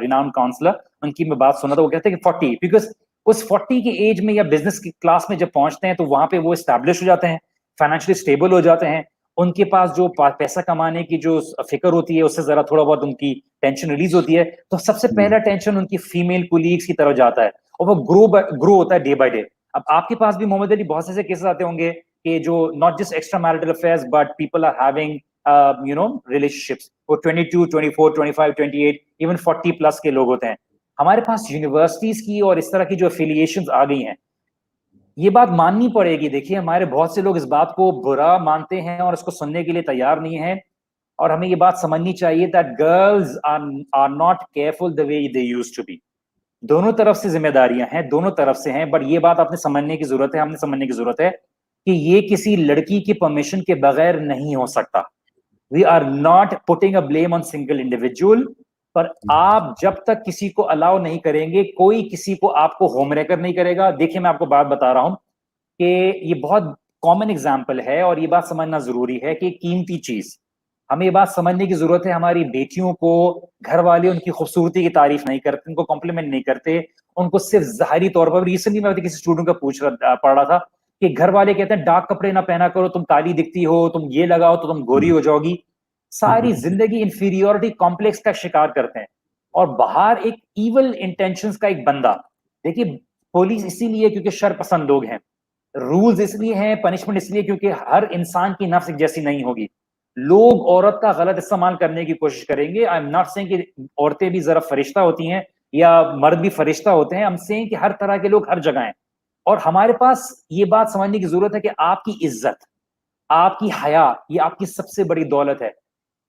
renowned counselor, उनकी मैं बात सुना था, वो कहते हैं कि 40, बिकॉज उस 40 की एज में या बिजनेस की क्लास में जब पहुंचते हैं तो वहां पे वो एस्टैब्लिश हो जाते हैं, फाइनेंशियली स्टेबल हो जाते हैं, उनके पास जो पैसा कमाने की जो फिक्र होती है उससे जरा थोड़ा बहुत उनकी टेंशन रिलीज होती है। तो सबसे पहला टेंशन उनकी फीमेल कोलीग्स की तरफ जाता है और वो ग्रो होता है डे बाय डे। अब आपके पास भी मोहम्मद अली बहुत से ऐसे केसेस आते होंगे कि जो not just extra marital affairs but people are having relationships, वो 22, 24, 25, 28, इवन 40 प्लस के लोग होते हैं। हमारे पास यूनिवर्सिटीज की और इस तरह की जो एफिलिएशंस आ गई हैं, ये बात माननी पड़ेगी। देखिए हमारे बहुत से लोग इस बात को बुरा मानते हैं और इसको सुनने के लिए तैयार नहीं है, और हमें ये बात समझनी चाहिए that girls are not careful the way they used to be. दोनों तरफ से जिम्मेदारियां हैं, दोनों तरफ से हैं, बट ये बात आपने समझने की जरूरत है, हमने समझने की जरूरत है कि ये किसी लड़की की परमिशन के बगैर नहीं हो सकता। We are not putting a blame on single individual, पर आप जब तक किसी को अलाउ नहीं करेंगे, कोई किसी को आपको होम रेकर नहीं करेगा। देखिए मैं आपको बात बता रहा हूं कि ये बहुत कॉमन एग्जाम्पल है और ये बात समझना जरूरी है कि कीमती चीज हमें ये बात समझने की जरूरत है, हमारी बेटियों को घर वाले उनकी खूबसूरती की तारीफ नहीं करते, उनको कॉम्प्लीमेंट नहीं करते, उनको सिर्फ ज़ाहिरी तौर पर। पढ़ रहा था कि घर वाले कहते हैं डार्क कपड़े ना पहना करो, तुम काली दिखती हो, तुम ये लगाओ तो तुम गोरी हो जाओगी। सारी जिंदगी इंफीरियोरिटी कॉम्प्लेक्स का शिकार करते हैं। और बाहर एक इवल इंटेंशंस का एक बंदा, देखिए पुलिस इसीलिए क्योंकि शर पसंद लोग हैं, रूल्स इसलिए हैं, पनिशमेंट इसलिए क्योंकि हर इंसान की नफ्स एक जैसी नहीं होगी। लोग औरत का गलत इस्तेमाल करने की कोशिश करेंगे। आई एम नॉट सेइंग कि औरतें भी जरा फरिश्ता होती हैं या मर्द भी फरिश्ता होते हैं, हम सेइंग कि हर तरह के लोग हर जगह हैं। और हमारे पास ये बात समझने की जरूरत है कि आपकी इज्जत, आपकी हया, ये आपकी सबसे बड़ी दौलत है।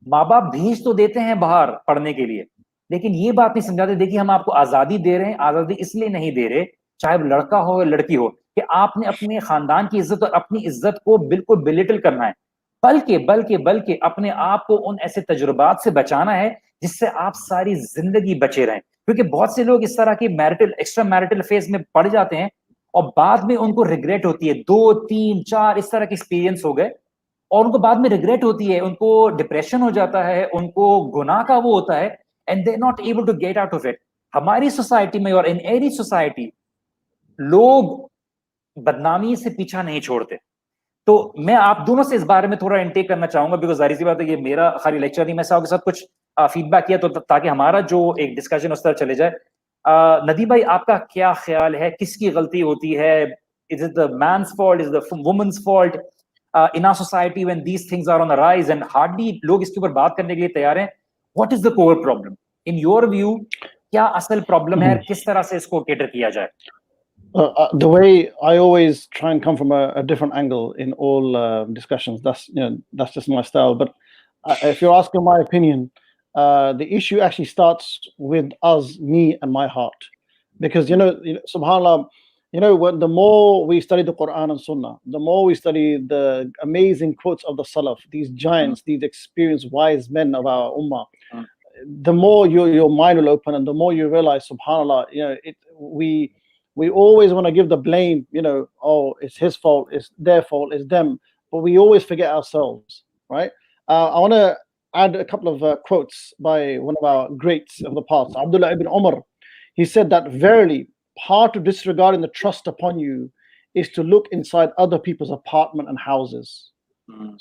माँ बाप भेज तो देते हैं बाहर पढ़ने के लिए, लेकिन ये बात नहीं समझाते, देखिए हम आपको आजादी दे रहे हैं, आजादी इसलिए नहीं दे रहे, चाहे वो लड़का हो या लड़की हो, कि आपने अपने खानदान की इज्जत और अपनी इज्जत को बिल्कुल बिलिटल करना है, बल्कि बल्कि बल्कि अपने आप को उन ऐसे तजुर्बात से बचाना है जिससे आप सारी जिंदगी बचे रहें। क्योंकि बहुत से लोग इस तरह की मैरिटल एक्स्ट्रा मैरिटल फेज में पड़ जाते हैं और बाद में उनको रिग्रेट होती है, 2 3 4 इस तरह के एक्सपीरियंस हो गए और उनको बाद में रिग्रेट होती है, उनको डिप्रेशन हो जाता है, उनको गुनाह का वो होता है, and they not able to get out of it. हमारी सोसाइटी में और इन एनी सोसाइटी लोग बदनामी से पीछा नहीं छोड़ते। तो मैं आप दोनों से इस बारे में थोड़ा इंटेक करना चाहूंगा, बिकॉज जाहिर सी बात है ये मेरा खाली लेक्चर नहीं, मैं साहब के साथ कुछ फीडबैक किया तो ताकि हमारा जो एक डिस्कशन उस तरह चले जाए। नदीम भाई, आपका क्या ख्याल है, किसकी गलती होती है? Is it the man's fault, is the women's fault in our society when these things are on the rise and hardly लोग इसके ऊपर बात करने के लिए तैयार हैं? What is the core problem in your view? क्या असल प्रॉब्लम है, किस तरह से इसको कैटर किया जाए? The way I always try and come from a different angle in all discussions. That's just my style. But if you're asking my opinion, the issue actually starts with us, me, and my heart, because Subhanallah, when the more we study the Quran and Sunnah, the more we study the amazing quotes of the Salaf, these giants, these experienced wise men of our ummah, the more your mind will open, and the more you realize, Subhanallah, we always want to give the blame, oh, it's his fault, it's their fault, it's them, but we always forget ourselves, right? I want to add a couple of quotes by one of our greats of the past, Abdullah ibn Umar. He said that verily part of disregarding the trust upon you is to look inside other people's apartment and houses.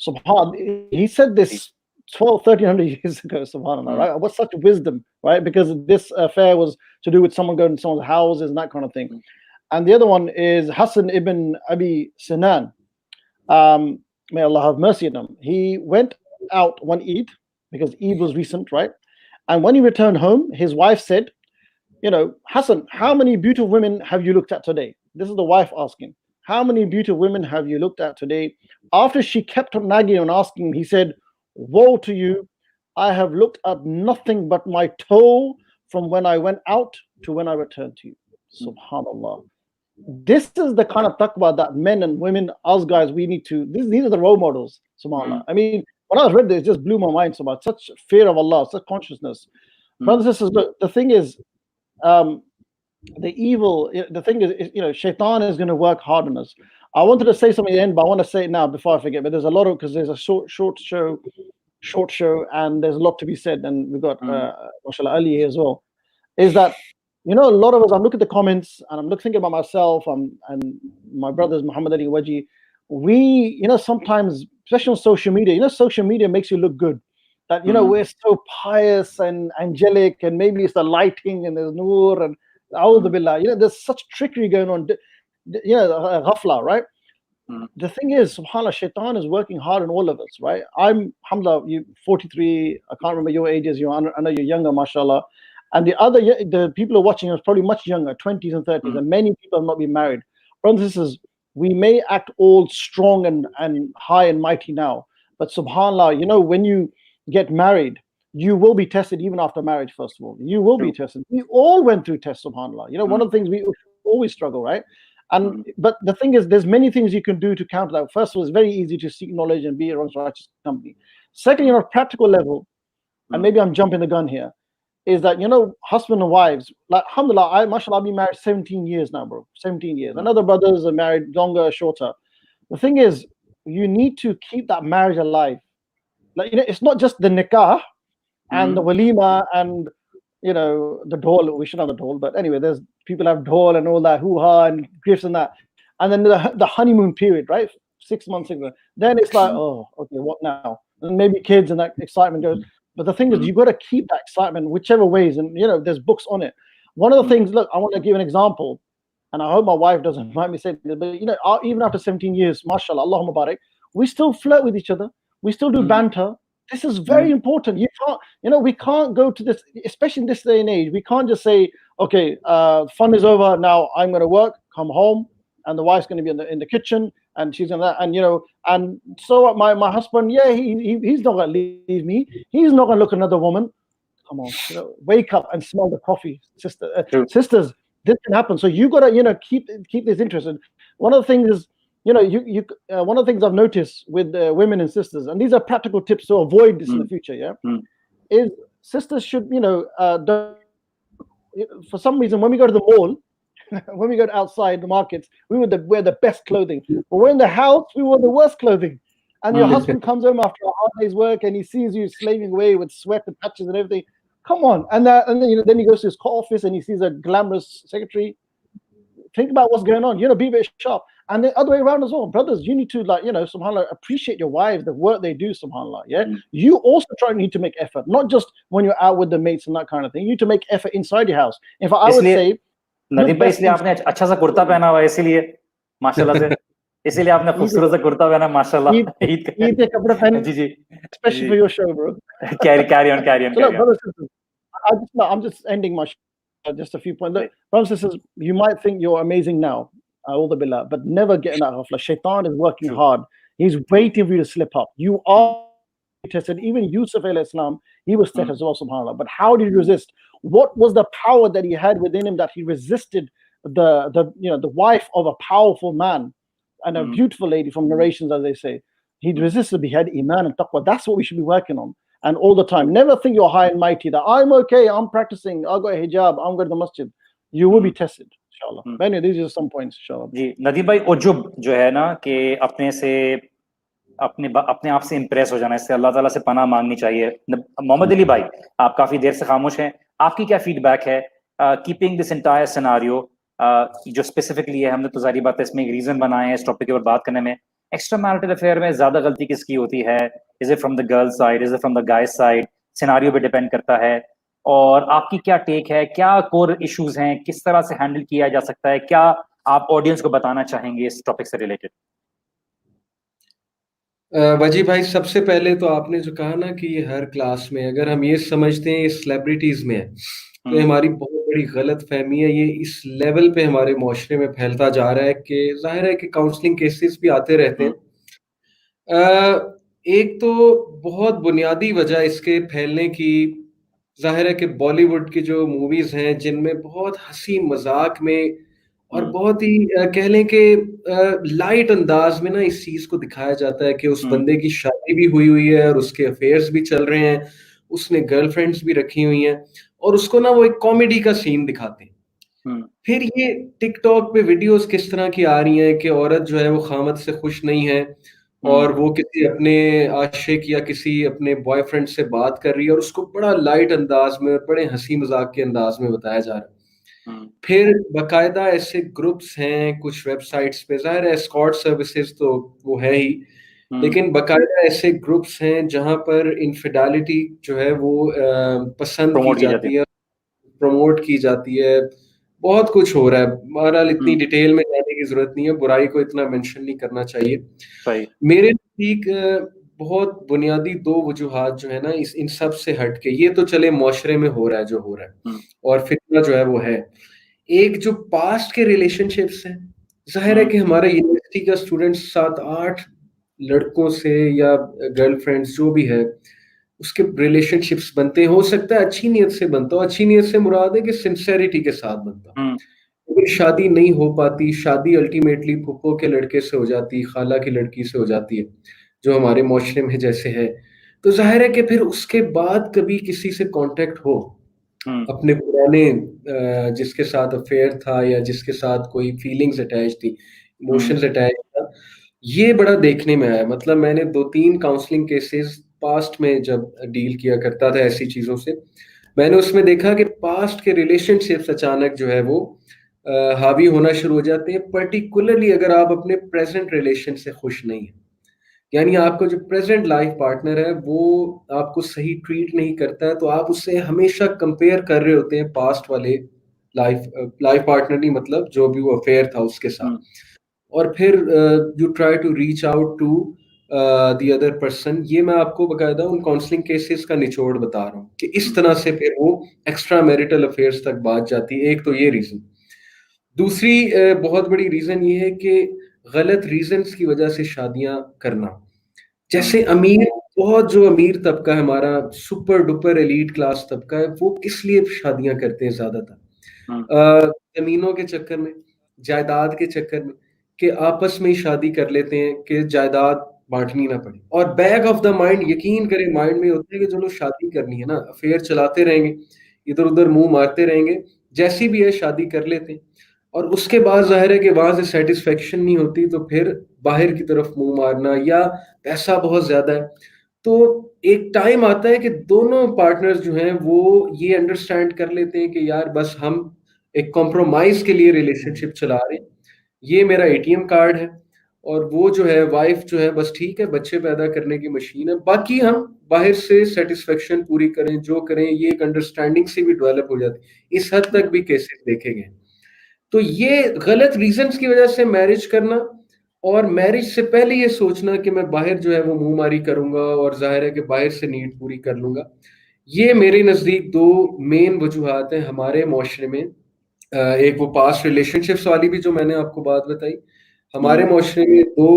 Subhanallah, he said this 1300 years ago, subhanallah, right? What's such wisdom, right? Because this affair was to do with someone going to someone's houses and that kind of thing. And the other one is Hassan ibn Abi Sinan. May Allah have mercy on him. He went out one Eid, because Eid was recent, right? And when he returned home, his wife said, Hassan, how many beautiful women have you looked at today? This is the wife asking. How many beautiful women have you looked at today? After she kept on nagging and asking, he said, woe to you, I have looked at nothing but my toe from when I went out to when I returned to you. Subhanallah. This is the kind of taqwa that men and women, us guys, we need to, these are the role models, subhanallah. I mean, when I read this, it just blew my mind so much. Such fear of Allah, such consciousness. Brothers and sisters, look, the thing is, the thing is, shaitan is going to work hard on us. I wanted to say something at the end, but I want to say it now before I forget. But there's a lot of, because there's a short show, and there's a lot to be said. And we've got mashallah Ali here as well. Is that, a lot of us, I'm looking at the comments and I'm thinking about myself and my brothers, Muhammad Ali Waji. We, sometimes, especially on social media, social media makes you look good. That, we're so pious and angelic, and maybe it's the lighting and there's nur and a'udhu billah. There's such trickery going on. Ghafla, right? The thing is, subhanAllah, shaitan is working hard on all of us, right? I'm, alhamdulillah, you 43, I can't remember your ages, I know you're younger, mashallah. And the people who are watching are probably much younger, 20s and 30s, and many people have not been married. Brothers and sisters, we may act all strong and high and mighty now, but subhanAllah, when you get married, you will be tested even after marriage, first of all. You will be tested. We all went through tests, subhanAllah. One of the things we always struggle, right? But the thing is, there's many things you can do to counter that. First of all, it's very easy to seek knowledge and be a righteous company. Secondly, on a practical level, and maybe I'm jumping the gun here, is that, husband and wives, like, alhamdulillah, mashallah, I've been married 17 years now, bro. 17 years. And other brothers are married longer, shorter. The thing is, you need to keep that marriage alive. Like, it's not just the nikah and the walima and the dhol. We should have the dhol, but anyway, there's people have dhol and all that hoo-ha and gifts and that, and then the honeymoon period, right? 6 months ago. Then it's like, oh, okay, what now? And maybe kids and that excitement goes. But the thing is, you got to keep that excitement whichever ways, and there's books on it. One of the things, look, I want to give an example, and I hope my wife doesn't mind me saying this, but even after 17 years, mashallah, Allahumma barak, we still flirt with each other. We still do banter. This is very important. You can't, we can't go to this, especially in this day and age. We can't just say, okay, fun is over. Now I'm going to work, come home, and the wife's going to be in the kitchen, and she's gonna, and and so my husband, yeah, he's not going to leave me. He's not going to look at another woman. Come on, wake up and smell the coffee, sisters. This can happen. So you got to, keep this interested. One of the things is, one of the things I've noticed with women and sisters, and these are practical tips to avoid this in the future, is sisters should, don't, for some reason, when we go to the mall, when we go outside the markets, we would wear the best clothing. But when in the house, we wear the worst clothing. And your husband comes home after a hard day's work and he sees you slaving away with sweat and patches and everything. Come on. And then, then he goes to his office and he sees a glamorous secretary. Think about what's going on. Be a bit sharp. And the other way around as well. Brothers, you need to, subhanAllah, appreciate your wives, the work they do, subhanAllah. Yeah. You also need to make effort, not just when you're out with the mates and that kind of thing. You need to make effort inside your house. In fact, I would say, Nadeem भाई, इसलिए आपने अच्छा सा कुर्ता पहना हुआ है, इसीलिए माशाल्लाह से, इसीलिए आपने खूबसूरत सा कुर्ता पहना, माशाल्लाह। ईद के कपड़े पहने, जी especially for your show, bro. Carry on. I'm just ending my show, just a few points. Look, brothers and sisters, you might think you're amazing now, all the billah, but never get in that ghafla. Shaitan is working hard. He's waiting for you to slip up. You are tested. Even Yusuf alayhi salam, he was tested as well, subhanAllah. But how did he resist? What was the power that he had within him that he resisted the wife of a powerful man and a beautiful lady from narrations, as they say? He resisted. He had iman and taqwa. That's what we should be working on. And all the time. Never think you're high and mighty, that I'm okay, I'm practicing, I've got a hijab, I'm going to the masjid. You will be tested, inshallah. Anyway, these are some points, inshallah. जी, नदीम भाई, उजुब जो है ना, कि अपने आप से Impress हो जाना, इससे अल्लाह ताला से पनाह मांगनी चाहिए। मोहम्मद अली भाई, आप काफी देर से खामोश हैं, आपकी क्या फीडबैक है कीपिंग दिस एंटायर सिनेरियो, जो स्पेसिफिकली है, हमने तो जारी बात है इसमें एक रीजन बनाए हैं इस टॉपिक के ऊपर बात करने में, एक्स्ट्रा मैरिटल अफेयर में ज्यादा गलती किसकी होती है? Is it from the girl side, is it from the guy side? Scenario पे डिपेंड करता है। और आपकी क्या टेक है, क्या कोर इश्यूज हैं, किस तरह से हैंडल किया जा सकता है, क्या आप ऑडियंस को बताना चाहेंगे इस टॉपिक से रिलेटेड? वजी भाई, सबसे पहले तो आपने जो कहा ना कि हर क्लास में, अगर हम ये समझते हैं सेलिब्रिटीज में है, तो हमारी बहुत बड़ी गलत फहमी है। ये इस लेवल पे हमारे माशरे में फैलता जा रहा है कि जाहिर है कि काउंसलिंग केसेस भी आते रहते हैं। एक तो बहुत बुनियादी वजह इसके फैलने की जाहिर है कि बॉलीवुड की जो मूवीज हैं, जिनमें बहुत हंसी मजाक में और बहुत ही कह लें कि लाइट अंदाज में ना इस चीज को दिखाया जाता है कि उस बंदे की शादी भी हुई है और उसके अफेयर्स भी चल रहे हैं, उसने गर्लफ्रेंड्स भी रखी हुई हैं, और उसको ना वो एक कॉमेडी का सीन दिखाते हैं। फिर ये टिकटॉक पे वीडियोस किस तरह की आ रही हैं कि औरत जो है वो खामद से खुश नहीं है और वो किसी अपने आशिक या किसी अपने बॉयफ्रेंड से बात कर रही है, और उसको बड़ा लाइट अंदाज में और बड़े हंसी मजाक के अंदाज में बताया जा रहा है। फिर बाकायदा ऐसे ग्रुप्स हैं कुछ वेबसाइट्स पे, जाहिर है एस्कॉर्ट सर्विसेज तो वो है ही, लेकिन बाकायदा ऐसे ग्रुप्स हैं जहां पर इनफिडेलिटी जो है वो पसंद की जाती है, प्रमोट की जाती है। बहुत कुछ हो रहा है, बहरहाल इतनी डिटेल में जाने की जरूरत नहीं है, बुराई को इतना मेंशन नहीं करना चाहिए। मेरे नजदीक बहुत बुनियादी दो वजूहात जो है ना इन सब से हट के, ये तो चले मुआशरे में हो रहा है जो हो रहा है और फितना जो है वो है, एक जो पास्ट के रिलेशनशिप्स हैं, जाहिर है कि हमारे यूनिवर्सिटी का स्टूडेंट 7-8 लड़कों से या गर्लफ्रेंड्स जो भी है उसके रिलेशनशिप्स बनते हैं, हो सकता है अच्छी नीयत से बनता हो, अच्छी नीयत से मुराद है कि सिंसेरिटी के साथ बनता, लेकिन शादी नहीं हो पाती, शादी अल्टीमेटली फुप्पो के लड़के से हो जाती, खाला की लड़की से हो जाती है जो हमारे माशरे में जैसे है। तो जाहिर है कि फिर उसके बाद कभी किसी से कांटेक्ट हो अपने पुराने जिसके साथ अफेयर था या जिसके साथ कोई फीलिंग्स अटैच थी, इमोशंस अटैच था, ये बड़ा देखने में आया। मतलब मैंने 2-3 काउंसलिंग केसेस पास्ट में जब डील किया करता था ऐसी चीज़ों से, मैंने उसमें देखा कि पास्ट के रिलेशनशिप्स अचानक जो है वो हावी होना शुरू हो जाते हैं, पर्टिकुलरली अगर आप अपने प्रेजेंट रिलेशन से खुश नहीं हैं। यानी आपका जो प्रेजेंट लाइफ पार्टनर है वो आपको सही ट्रीट नहीं करता है, तो आप उससे हमेशा कंपेयर कर रहे होते हैं पास्ट वाले लाइफ पार्टनर, नहीं मतलब जो भी वो अफेयर था उसके साथ। और फिर you try to reach out to the other person. ये मैं आपको बकायदा उन काउंसलिंग केसेस का निचोड़ बता रहा हूँ कि इस तरह से फिर वो एक्स्ट्रा मैरिटल अफेयर्स तक बात जाती है। एक तो ये रीजन। दूसरी बहुत बड़ी रीजन ये है कि गलत रीजंस की वजह से शादियां करना। जैसे अमीर, बहुत जो अमीर तबका है हमारा, सुपर डुपर एलीट क्लास तबका है, वो किस लिए शादियां करते हैं ज्यादातर? जमीनों के चक्कर में, जायदाद के चक्कर में, कि आपस में ही शादी कर लेते हैं कि जायदाद बांटनी ना पड़े। और बैक ऑफ द माइंड, यकीन करें, माइंड में होता है कि चलो शादी करनी है ना, अफेयर चलाते रहेंगे, इधर उधर मुंह मारते रहेंगे, जैसी भी है शादी कर लेते हैं। और उसके बाद जाहिर है कि वहां से सेटिस्फेक्शन नहीं होती, तो फिर बाहर की तरफ मुंह मारना, या पैसा बहुत ज्यादा है। तो एक टाइम आता है कि दोनों पार्टनर्स जो हैं वो ये अंडरस्टैंड कर लेते हैं कि यार बस हम एक कॉम्प्रोमाइज के लिए रिलेशनशिप चला रहे हैं, ये मेरा एटीएम कार्ड है, और वो जो है वाइफ जो है बस ठीक है, बच्चे पैदा करने की मशीन है, बाकी हम बाहर से सेटिस्फेक्शन पूरी करें, जो करें, ये एक अंडरस्टैंडिंग से भी डेवलप हो जाती है। इस हद तक भी केसेस देखे गए। तो ये गलत रीजंस की वजह से मैरिज करना, और मैरिज से पहले ये सोचना कि मैं बाहर जो है वो मुंहमारी करूंगा और जाहिर है कि बाहर से नीड पूरी कर लूंगा, ये मेरे नज़दीक दो मेन वजूहात हैं हमारे माशरे में। एक वो पास्ट रिलेशनशिप्स वाली भी जो मैंने आपको बात बताई, हमारे माशरे में दो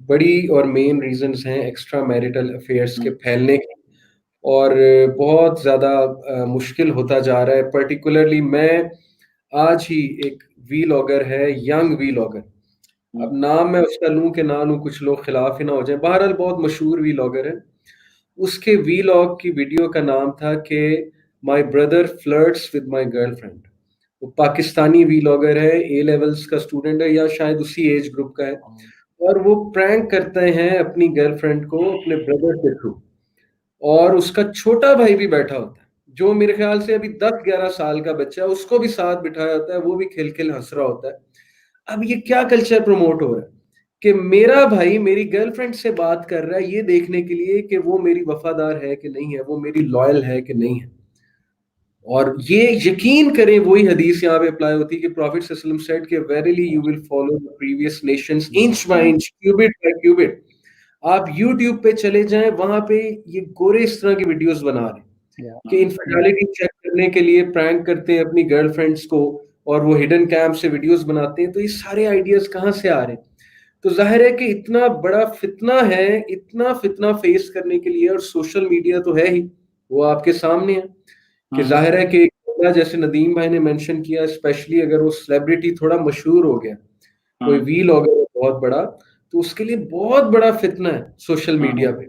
बड़ी और मेन रीजंस हैं एक्स्ट्रा मैरिटल अफेयर्स के फैलने के। और बहुत ज़्यादा मुश्किल होता जा रहा है। पर्टिकुलरली मैं आज ही, एक वीलॉगर है, यंग वीलॉगर, अब नाम मैं उसका लूं कि ना लूं, कुछ लोग खिलाफ ही ना हो जाए, बहरहाल बहुत मशहूर वीलॉगर है। उसके वीलॉग की वीडियो का नाम था कि my brother flirts with my girlfriend. वो पाकिस्तानी वीलॉगर है, ए लेवल्स का स्टूडेंट है या शायद उसी एज ग्रुप का है, और वो प्रैंक करते हैं अपनी गर्लफ्रेंड को अपने ब्रदर के थ्रू। और उसका छोटा भाई भी बैठा होता है, जो मेरे ख्याल से अभी 10-11 साल का बच्चा है, उसको भी साथ बिठाया होता है, वो भी खिलखिल हंस रहा होता है। अब ये क्या कल्चर प्रमोट हो रहा है कि मेरा भाई मेरी गर्लफ्रेंड से बात कर रहा है ये देखने के लिए कि वो मेरी वफादार है कि नहीं है, वो मेरी लॉयल है कि नहीं है। और ये यकीन करें, वही हदीस यहाँ पे अप्लाई होती है कि प्रॉफिट सल्लल्लाहु अलैहि वसल्लम सेड कि verily you will follow the previous nations inch by inch, cubit by cubit. आप YouTube पे चले जाएं, वहां पे ये गोरे इस तरह की वीडियोस बना रहे हैं कि इनफिडेलिटी चेक करने के लिए प्रैंक करते हैं अपनी गर्लफ्रेंड्स को, और वो हिडन कैम से वीडियोस बनाते हैं। तो ये सारे आइडियाज कहाँ से आ रहे हैं? तो जाहिर है कि इतना बड़ा फितना है, इतना फितना फेस करने के लिए, और सोशल मीडिया तो है ही, वो आपके सामने है कि जाहिर है कि जैसे नदीम भाई ने मेंशन किया, स्पेशली अगर वो सेलिब्रिटी थोड़ा मशहूर हो गया, कोई वीलॉगर बहुत बड़ा, तो उसके लिए बहुत बड़ा फितना है सोशल मीडिया पे।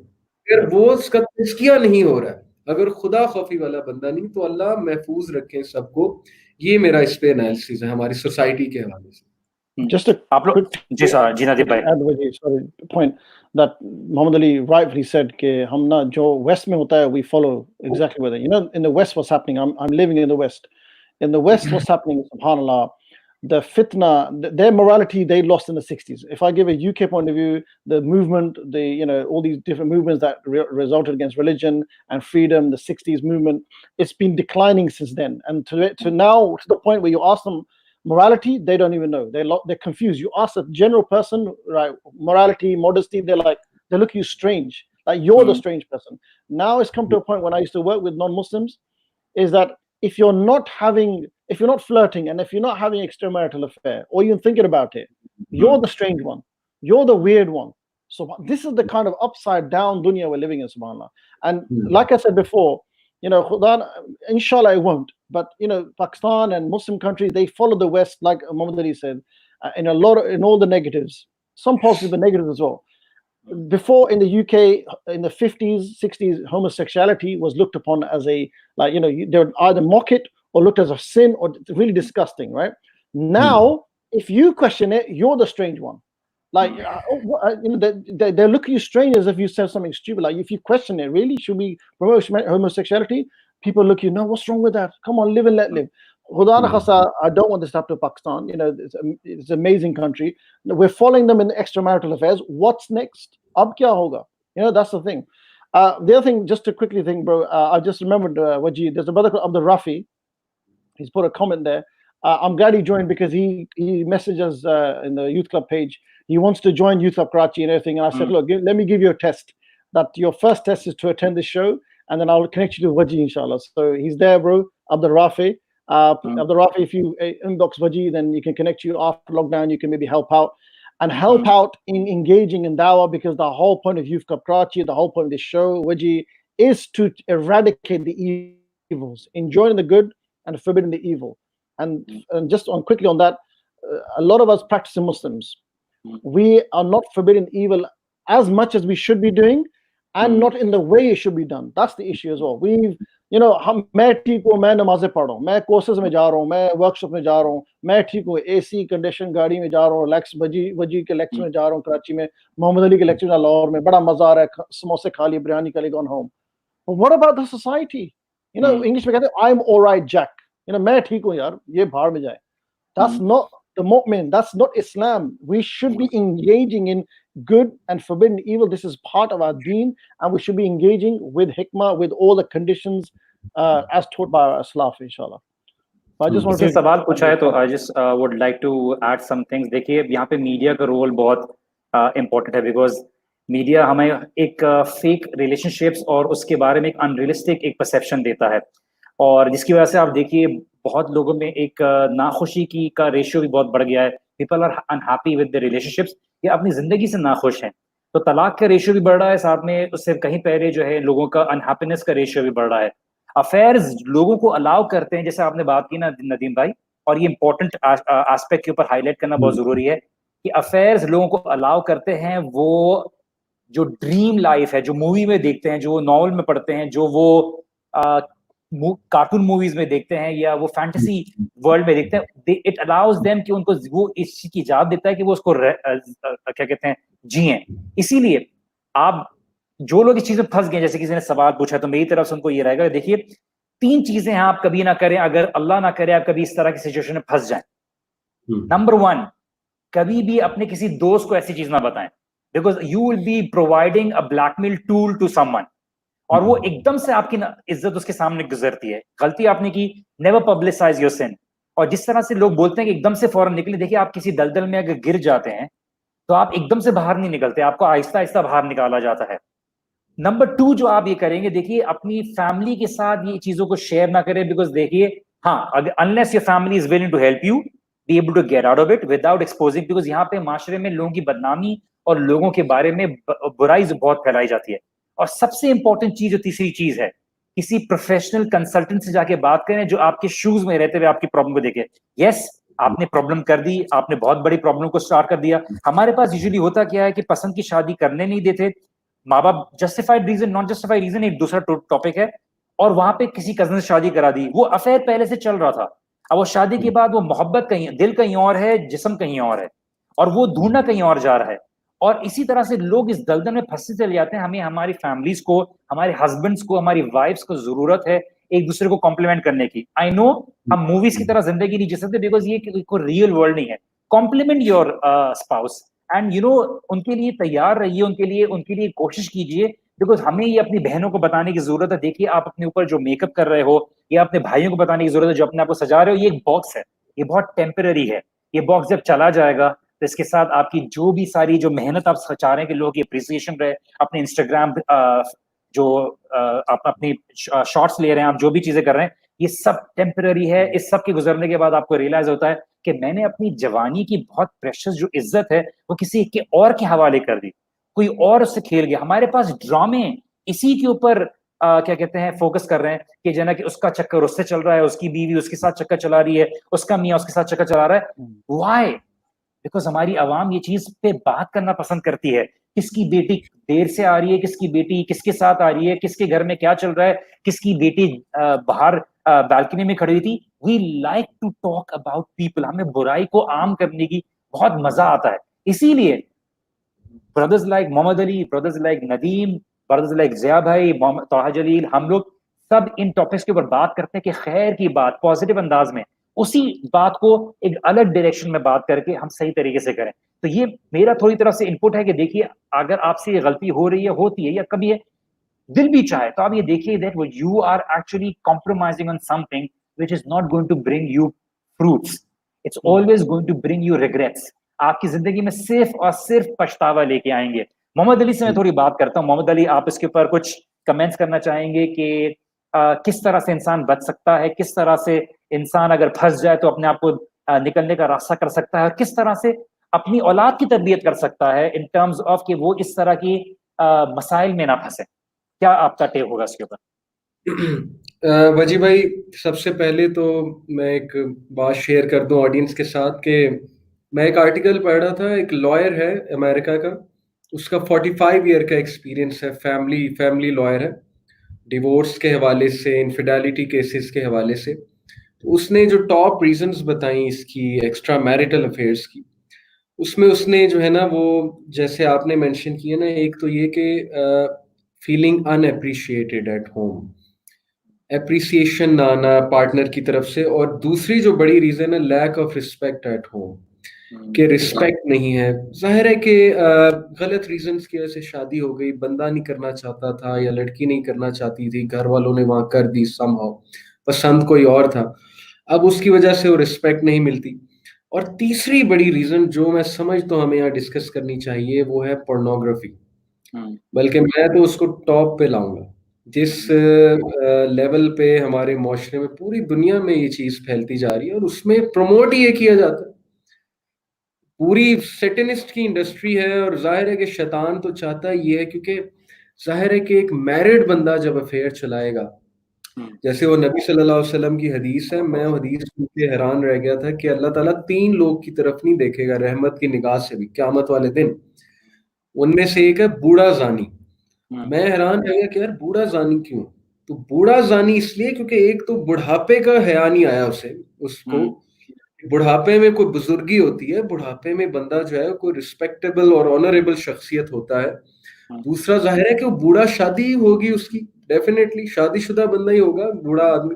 फिर वो उसका तज़किया नहीं हो रहा है, अगर खुदा खौफी वाला बंदा नहीं, तो अल्लाह महफूज रखे सबको। ये मेरा इस पे एनालिसिस है हमारी सोसाइटी के हवाले से। Just a आप लोग quick जी सर, जी नदीम भाई। add with you, sorry, point that Muhammad Ali rightfully said कि हम ना जो West में होता है, we follow exactly with it. You know, in the West what's happening. I'm living in the West. In the West, what's happening? Subhanallah, the fitna, their morality they lost in the 60s. If I give a UK point of view, the movement, all these different movements that resulted against religion and freedom, the 60s movement, it's been declining since then. And to now, to the point where you ask them morality, they don't even know. They're confused. You ask a general person, right, morality, modesty, they look at you strange, like you're the strange person. Now it's come to a point when I used to work with non-Muslims, is that if you're not flirting, and if you're not having extramarital affair, or even thinking about it, you're the strange one, you're the weird one. So this is the kind of upside down dunya we're living in, subhanAllah. And like I said before, inshallah it won't, but Pakistan and Muslim countries, they follow the West, like Muhammad Ali said, in all the negatives, some positive but negative as well. Before, in the UK, in the 50s, 60s, homosexuality was looked upon as they would either mock it or looked as a sin or really disgusting, right? Now, if you question it, you're the strange one. Like, you know, they look at you strange as if you said something stupid. Like, if you question it, really, should we promote homosexuality? People look, you know, what's wrong with that? Come on, live and let live. Khuda na khasa, I don't want this to happen to Pakistan. You know, it's an amazing country. We're following them in extramarital affairs. What's next? Ab kya hoga? You know, that's the thing. The other thing, just to quickly think, bro, I just remembered, Waji, there's a brother called Abdul Rafi. He's put a comment there. I'm glad he joined because he messaged us in the youth club page. He wants to join Youth Club Karachi and everything. And I said, look, let me give you a test. That your first test is to attend the show, and then I'll connect you to Waji, inshallah. So he's there, bro. Abdul Rafi. Abdul Rafi, if you inbox Waji, then you can connect you after lockdown. You can maybe help out in engaging in dawah, because the whole point of Youth Club Karachi, the whole point of this show, Waji, is to eradicate the evils, enjoying the good and forbidding the evil. And just quickly on that, a lot of us practicing Muslims, we are not forbidding evil as much as we should be doing, and not in the way it should be done. That's the issue as well. We've, you know, मैं ठीक हूँ, मैं नमाज़ें पढ़ रहा हूँ, मैं courses में जा रहा हूँ, मैं वर्कशॉप में जा रहा हूँ, मैं ठीक हूँ, AC कंडीशन गाड़ी में जा रहा हूँ, वजी के लेक्चर में जा रहा हूँ कराची में, मोहम्मद अली के लेक्चर में लाहौर में, बड़ा मजा आ रहा है, समोसे खा लिए, बिरयानी खा ली, gone home. But what about the society? You know, English में कहते हैं, I'm all right, Jack. You know, मैं ठीक हूँ यार, ये भाड़ में जाए. That's not the mu'min. That's not Islam. We should be engaging in good and forbidding evil. This is part of our deen, and we should be engaging with hikmah, with all the conditions as taught by our Aslaf, inshallah. I just want to सवाल पूछा है तो I just would like to add some things. देखिए यहाँ पे media का role बहुत important है, because मीडिया हमें एक फेक रिलेशनशिप्स और उसके बारे में एक अनरियलिस्टिक एक परसेप्शन देता है, और जिसकी वजह से आप देखिए बहुत लोगों में एक नाखुशी की का रेशियो भी बहुत बढ़ गया है. People are unhappy with the relationships, या अपनी जिंदगी से नाखुश हैं, तो तलाक का रेशियो भी बढ़ रहा है. साथ में उससे कहीं पहले जो है लोगों का अनहैप्पीनेस का रेशियो भी बढ़ रहा है. अफेयर्स लोगों को अलाउ करते हैं, जैसे आपने बात की ना नदीम भाई, और ये इंपॉर्टेंट एस्पेक्ट के ऊपर हाईलाइट करना बहुत जरूरी है कि अफेयर्स लोगों को अलाउ करते हैं वो जो ड्रीम लाइफ है, जो मूवी में देखते हैं, जो नॉवल में पढ़ते हैं, जो वो कार्टून मूवीज में देखते हैं, या वो फैंटेसी वर्ल्ड में देखते हैं, इट अलाउज देम कि उनको वो इस चीज की इजाजत देता है कि वो उसको क्या कहते हैं जिए. इसीलिए आप जो लोग इस चीज में फंस गए, जैसे किसी ने सवाल पूछा, तो मेरी तरफ से उनको ये रहेगा, देखिए 3 चीजें हैं आप कभी ना करें, अगर अल्लाह ना करे आप कभी इस तरह की सिचुएशन में फंस जाएं. नंबर 1, कभी भी अपने किसी दोस्त को ऐसी चीज ना बताएं, because you will be providing a blackmail tool to someone, और वो एकदम से आपकी इज्जत उसके सामने गुजरती है. गलती आपने की, नेवर पब्लिसाइज योर सिन. और जिस तरह से लोग बोलते हैं कि एकदम से फौरन निकले, देखिए आप किसी दलदल में अगर गिर जाते हैं तो आप एकदम से बाहर नहीं निकलते, आपको आहिस्ता आहिस्ता बाहर निकाला जाता है. नंबर 2 जो आप ये करेंगे, देखिए अपनी फैमिली के साथ ये चीजों को शेयर ना करें, बिकॉज देखिए हाँ, unless your family is willing to help you be able to get out of it without exposing, because यहाँ पे माशरे में लोगों की बदनामी और लोगों के बारे में बुराई बहुत फैलाई जाती है. और सबसे इंपॉर्टेंट चीज, जो तीसरी चीज है, किसी प्रोफेशनल कंसल्टेंट से जाके बात करें जो आपके शूज में रहते हुए आपकी प्रॉब्लम को देखे. यस, आपने प्रॉब्लम कर दी, आपने बहुत बड़ी प्रॉब्लम को स्टार्ट कर दिया. हमारे पास यूजुअली होता क्या है कि पसंद की शादी करने नहीं देते माँ बाप, justified reason, not justified reason एक दूसरा टॉपिक है, और वहां पे किसी कजन से शादी करा दी. वो अफेयर पहले से चल रहा था, अब वो शादी के बाद वो मोहब्बत कहीं, दिल कहीं और है, जिस्म कहीं और है, और वो ढूंढना कहीं और जा रहा है. और इसी तरह से लोग इस दलदल में फंसते चले जाते हैं. हमें हमारी फैमिलीज को, हमारे हस्बैंड्स को, हमारी वाइफ्स को जरूरत है एक दूसरे को कॉम्प्लीमेंट करने की. आई नो हम मूवीज की तरह जिंदगी नहीं जी सकते, बिकॉज ये कोई रियल वर्ल्ड नहीं है. Compliment your spouse, and you know उनके लिए तैयार रहिए, उनके लिए कोशिश कीजिए, बिकॉज हमें ये अपनी बहनों को बताने की जरूरत है. देखिए आप अपने ऊपर जो मेकअप कर रहे हो, या अपने भाइयों को बताने की जरूरत है जो अपने आप को सजा रहे हो, ये एक बॉक्स है, ये बहुत टेम्पररी है. ये बॉक्स जब चला जाएगा तो इसके साथ आपकी जो भी सारी जो मेहनत आप चाह रहे हैं कि लोगों की अप्रिसिएशन रहे, अपने इंस्टाग्राम जो आप अपनी शॉर्ट्स ले रहे हैं, आप जो भी चीजें कर रहे हैं, ये सब टेम्पररी है. इस सब के गुजरने के बाद आपको रियलाइज होता है कि मैंने अपनी जवानी की बहुत प्रेशियस जो इज्जत है वो किसी के और के हवाले कर दी, कोई और उससे खेल गया. हमारे पास ड्रामे इसी के ऊपर क्या कहते हैं फोकस कर रहे हैं कि जना कि उसका चक्कर उससे चल रहा है, उसकी बीवी उसके साथ चक्कर चला रही है, उसका मियाँ उसके साथ चक्कर चला रहा है. व्हाई? बिकॉज हमारी आवाम ये चीज पे बात करना पसंद करती है. किसकी बेटी देर से आ रही है, किसकी बेटी किसके साथ आ रही है, किसके घर में क्या चल रहा है, किसकी बेटी बाहर बालकनी में खड़ी थी. We like to talk about people. हमें बुराई को आम करने की बहुत मजा आता है. इसीलिए brothers like Mohammad Ali, brothers like Nadeem, brothers like Ziya भाई, तोहा जलील, हम लोग सब इन टॉपिक्स के ऊपर बात करते हैं कि खैर की बात पॉजिटिव अंदाज में, उसी बात को एक अलग डायरेक्शन में बात करके हम सही तरीके से करें। तो ये मेरा थोड़ी तरफ से इनपुट है कि देखिए, अगर आपसे ये गलती हो रही है, होती है, या कभी दिल भी चाहे, तो आप ये देखिए that you are actually compromising on something which is not going to bring you fruits, it's always going to bring you regrets. आपकी जिंदगी में सिर्फ और सिर्फ पछतावा लेके आएंगे। मोहम्मद अली से मैं थोड़ी बात करता हूँ। मोहम्मद अली, आप इसके ऊपर कुछ कमेंट्स करना चाहेंगे कि किस तरह से इंसान बच सकता है, किस तरह से इंसान अगर फंस जाए तो अपने आप को निकलने का रास्ता कर सकता है, और किस तरह से अपनी औलाद की तरबियत कर सकता है इन टर्म्स ऑफ कि वो इस तरह की मसाइल में ना फंसे। क्या आपका टेक होगा इसके ऊपर? वजी भाई, सबसे पहले तो मैं एक बात शेयर कर दूं ऑडियंस के साथ कि मैं एक आर्टिकल पढ़ रहा था। एक लॉयर है अमेरिका का, उसका 45 ईयर का एक्सपीरियंस है, फैमिली लॉयर है, डिवोर्स के हवाले से, इनफिडेलिटी केसेस के हवाले से। तो उसने जो टॉप रीजंस बताई इसकी एक्स्ट्रा मैरिटल अफेयर्स की, उसमें उसने जो है ना, वो जैसे आपने मेंशन किया ना, एक तो ये कि फीलिंग अनएप्रिशिएटेड एट होम, एप्रिसिएशन ना आना पार्टनर की तरफ से, और दूसरी जो बड़ी रीजन है lack of respect at home, कि रिस्पेक्ट नहीं है। जाहिर है कि गलत रीजंस की वजह से शादी हो गई, बंदा नहीं करना चाहता था या लड़की नहीं करना चाहती थी, घर वालों ने वहां कर दी, समहाउ पसंद कोई और था, अब उसकी वजह से वो रिस्पेक्ट नहीं मिलती। और तीसरी बड़ी रीजन जो मैं समझता हूँ हमें यहाँ डिस्कस करनी चाहिए, वो है पोर्नोग्राफी। बल्कि मैं तो उसको टॉप पे लाऊंगा। जिस लेवल पे हमारे माशरे में, पूरी दुनिया में ये चीज फैलती जा रही है, और उसमें प्रमोट ही ये किया जाता है। पूरी सेटेनिस्ट की इंडस्ट्री है, और जाहिर है कि शैतान तो चाहता ही है, क्योंकि जाहिर है कि एक मैरिड बंदा जब अफेयर चलाएगा, जैसे वो नबी सल्लल्लाहु अलैहि वसल्लम की हदीस है, मैं हदीस सुन के हैरान रह गया था कि अल्लाह ताला 3 लोग की तरफ नहीं देखेगा रहमत की निगाह से भी क़यामत वाले दिन। उनमें से एक है बूढ़ा जानी। मैं हैरान रह गया कि यार बूढ़ा जानी क्यों? तो बूढ़ा जानी इसलिए क्योंकि एक तो बुढ़ापे का हया नहीं आया उसको, बुढ़ापे में कोई बुजुर्गी होती है, बुढ़ापे में बंदा जो है कोई रिस्पेक्टेबल और ऑनरेबल शख्सियत होता है। दूसरा जाहिर है कि वो बूढ़ा, शादी होगी उसकी, डेफिनेटली शादीशुदा बंदा ही होगा बूढ़ा आदमी।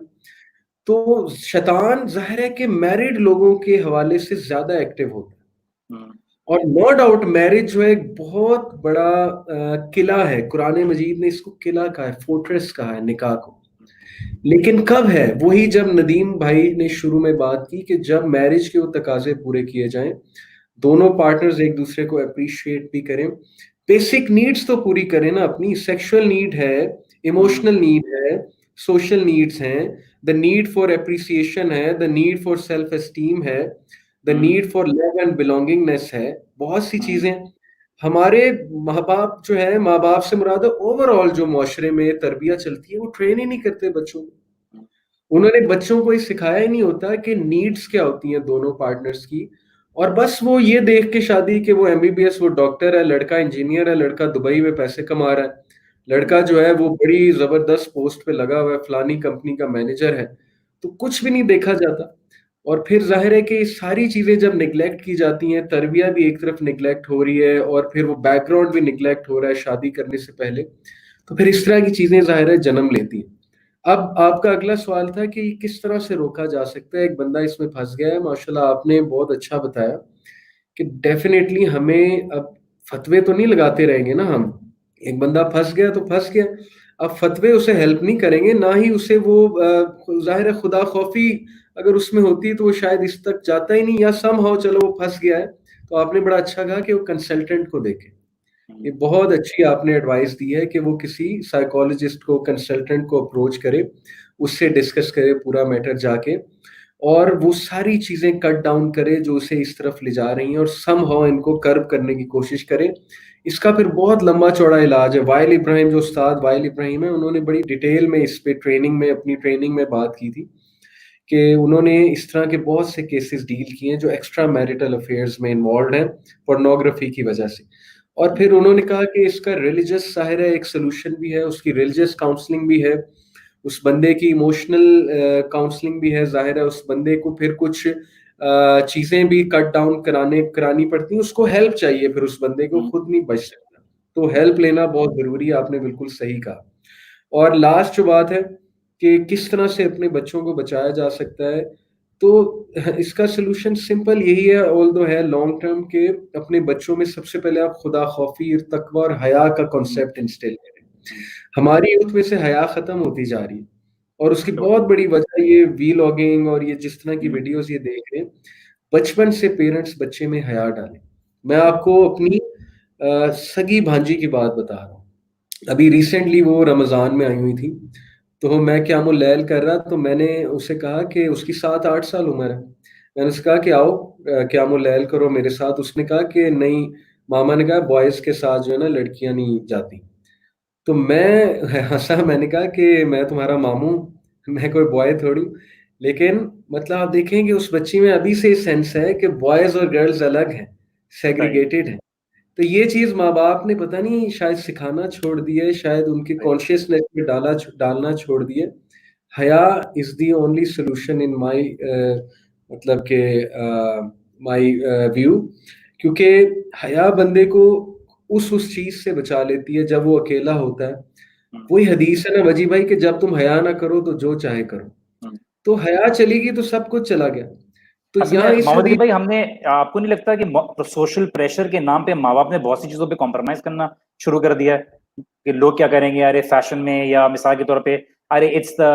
तो शैतान जाहिर है कि मैरिड लोगों के हवाले से ज्यादा एक्टिव होता है। और नो डाउट मैरिज जो है एक बहुत बड़ा किला है, कुरान मजीद ने इसको किला कहा है, फोर्ट्रेस कहा है निकाह को। लेकिन कब है? वही जब नदीम भाई ने शुरू में बात की कि जब मैरिज के वो तकाजे पूरे किए जाएं, दोनों पार्टनर्स एक दूसरे को अप्रिशिएट भी करें, बेसिक नीड्स तो पूरी करें ना अपनी। सेक्सुअल नीड है, इमोशनल नीड है, सोशल नीड्स हैं, द नीड फॉर अप्रिसिएशन है, the need for self esteem है, the need for love and belongingness है। बहुत सी चीजें हमारे माँ बाप जो है, माँ बाप से मुराद ओवरऑल जो माशरे में तरबियत चलती है, वो ट्रेन ही नहीं करते बच्चों को। उन्होंने बच्चों को ये सिखाया ही नहीं होता कि नीड्स क्या होती हैं दोनों पार्टनर्स की। और बस वो ये देख के शादी कि वो एमबीबीएस, वो डॉक्टर है, लड़का इंजीनियर है, लड़का दुबई में पैसे कमा रहा है, लड़का जो है वो बड़ी जबरदस्त पोस्ट पे लगा हुआ है, फलानी कंपनी का मैनेजर है, तो कुछ भी नहीं देखा जाता। और फिर जाहिर है कि सारी चीजें जब निगलेक्ट की जाती हैं, तरबिया भी एक तरफ निगलेक्ट हो रही है, और फिर वो बैकग्राउंड भी निगलेक्ट हो रहा है शादी करने से पहले, तो फिर इस तरह की चीजें जाहिर है जन्म लेती हैं। अब आपका अगला सवाल था कि किस तरह से रोका जा सकता है, एक बंदा इसमें फंस गया है। माशाल्लाह आपने बहुत अच्छा बताया कि डेफिनेटली हमें अब फतवे तो नहीं लगाते रहेंगे ना हम। एक बंदा फंस गया तो फंस गया, अब फतवे उसे हेल्प नहीं करेंगे, ना ही उसे वो जाहिर है खुदा खौफी अगर उसमें होती तो वो शायद इस तक जाता ही नहीं, या समहाउ चलो वो फंस गया है, तो आपने बड़ा अच्छा कहा कि वो कंसल्टेंट को देखे। ये बहुत अच्छी आपने एडवाइस दी है कि वो किसी साइकोलॉजिस्ट को, कंसल्टेंट को अप्रोच करे, उससे डिस्कस करे पूरा मैटर जाके, और वो सारी चीजें कट डाउन करे जो उसे इस तरफ ले जा रही हैं, और समहाउ इनको कर्व करने की कोशिश करे। इसका फिर बहुत लंबा चौड़ा इलाज है। वाइल इब्राहिम, जो उस्ताद वाइल इब्राहिम है, उन्होंने बड़ी डिटेल में इस पे ट्रेनिंग में, अपनी ट्रेनिंग में बात की थी कि उन्होंने इस तरह के बहुत से केसेस डील किए हैं जो एक्स्ट्रा मैरिटल अफेयर्स में इन्वॉल्व हैं पोर्नोग्राफी की वजह से। और फिर उन्होंने कहा कि इसका रिलीजियस जाहिर है एक सोल्यूशन भी है, उसकी रिलीजियस काउंसलिंग भी है, उस बंदे की इमोशनल काउंसलिंग भी है, जाहिर है उस बंदे को फिर कुछ चीजें भी कट डाउन करानी पड़ती हैं, उसको हेल्प चाहिए, फिर उस बंदे को खुद नहीं बच सकता, तो हेल्प लेना बहुत जरूरी है, आपने बिल्कुल सही कहा। और लास्ट जो बात है कि किस तरह से अपने बच्चों को बचाया जा सकता है, तो इसका सलूशन सिंपल यही है, ऑल्दो है लॉन्ग टर्म के, अपने बच्चों में सबसे पहले आप खुदा खौफी, तकवा और हया का कॉन्सेप्ट इंस्टिल करें। हमारी यूथ में से हया खत्म होती जा रही है, और उसकी बहुत बड़ी वजह ये वीलॉगिंग और ये जिस तरह की वीडियोस ये देख रहे हैं। बचपन से पेरेंट्स बच्चे में हया डालें। मैं आपको अपनी सगी भांजी की बात बता रहा हूँ। अभी रिसेंटली वो रमजान में आई हुई थी, तो मैं क़यामुल लैल कर रहा, तो मैंने उसे कहा कि उसकी 7-8 साल उम्र है। मैंने उससे कहा कि आओ क़यामुल लैल करो मेरे साथ। उसने कहा कि नहीं, मामा ने कहा बॉयज़ के साथ जो है ना लड़कियां नहीं जाती। तो मैं हंसा, मैंने कहा कि मैं तुम्हारा मामू, मैं कोई बॉय थोड़ी हूँ। लेकिन मतलब आप देखें कि उस बच्ची में अभी से सेंस है कि बॉयज और गर्ल्स अलग हैं, सेग्रीगेटेड हैं। तो ये चीज माँ बाप ने पता नहीं शायद सिखाना छोड़ दिया है, शायद उनके कॉन्शियसनेस में डालना छोड़ दिया। हया is the only solution in my मतलब के माय व्यू, क्योंकि हया बंदे को उस चीज से बचा लेती है जब वो अकेला होता है। वही हदीस है ना वजी भाई, कि जब तुम हया ना करो तो जो चाहे करो। तो हया चली गई तो सब कुछ चला गया। तो असल यहाँ में इस मोहम्मद अली हदीस भाई, हमने आपको नहीं लगता कि सोशल प्रेशर के नाम पे माँ बाप ने बहुत सी चीजों पे कॉम्प्रोमाइज करना शुरू कर दिया है कि लोग क्या करेंगे, अरे फैशन में, या मिसाल के तौर पे अरे it's the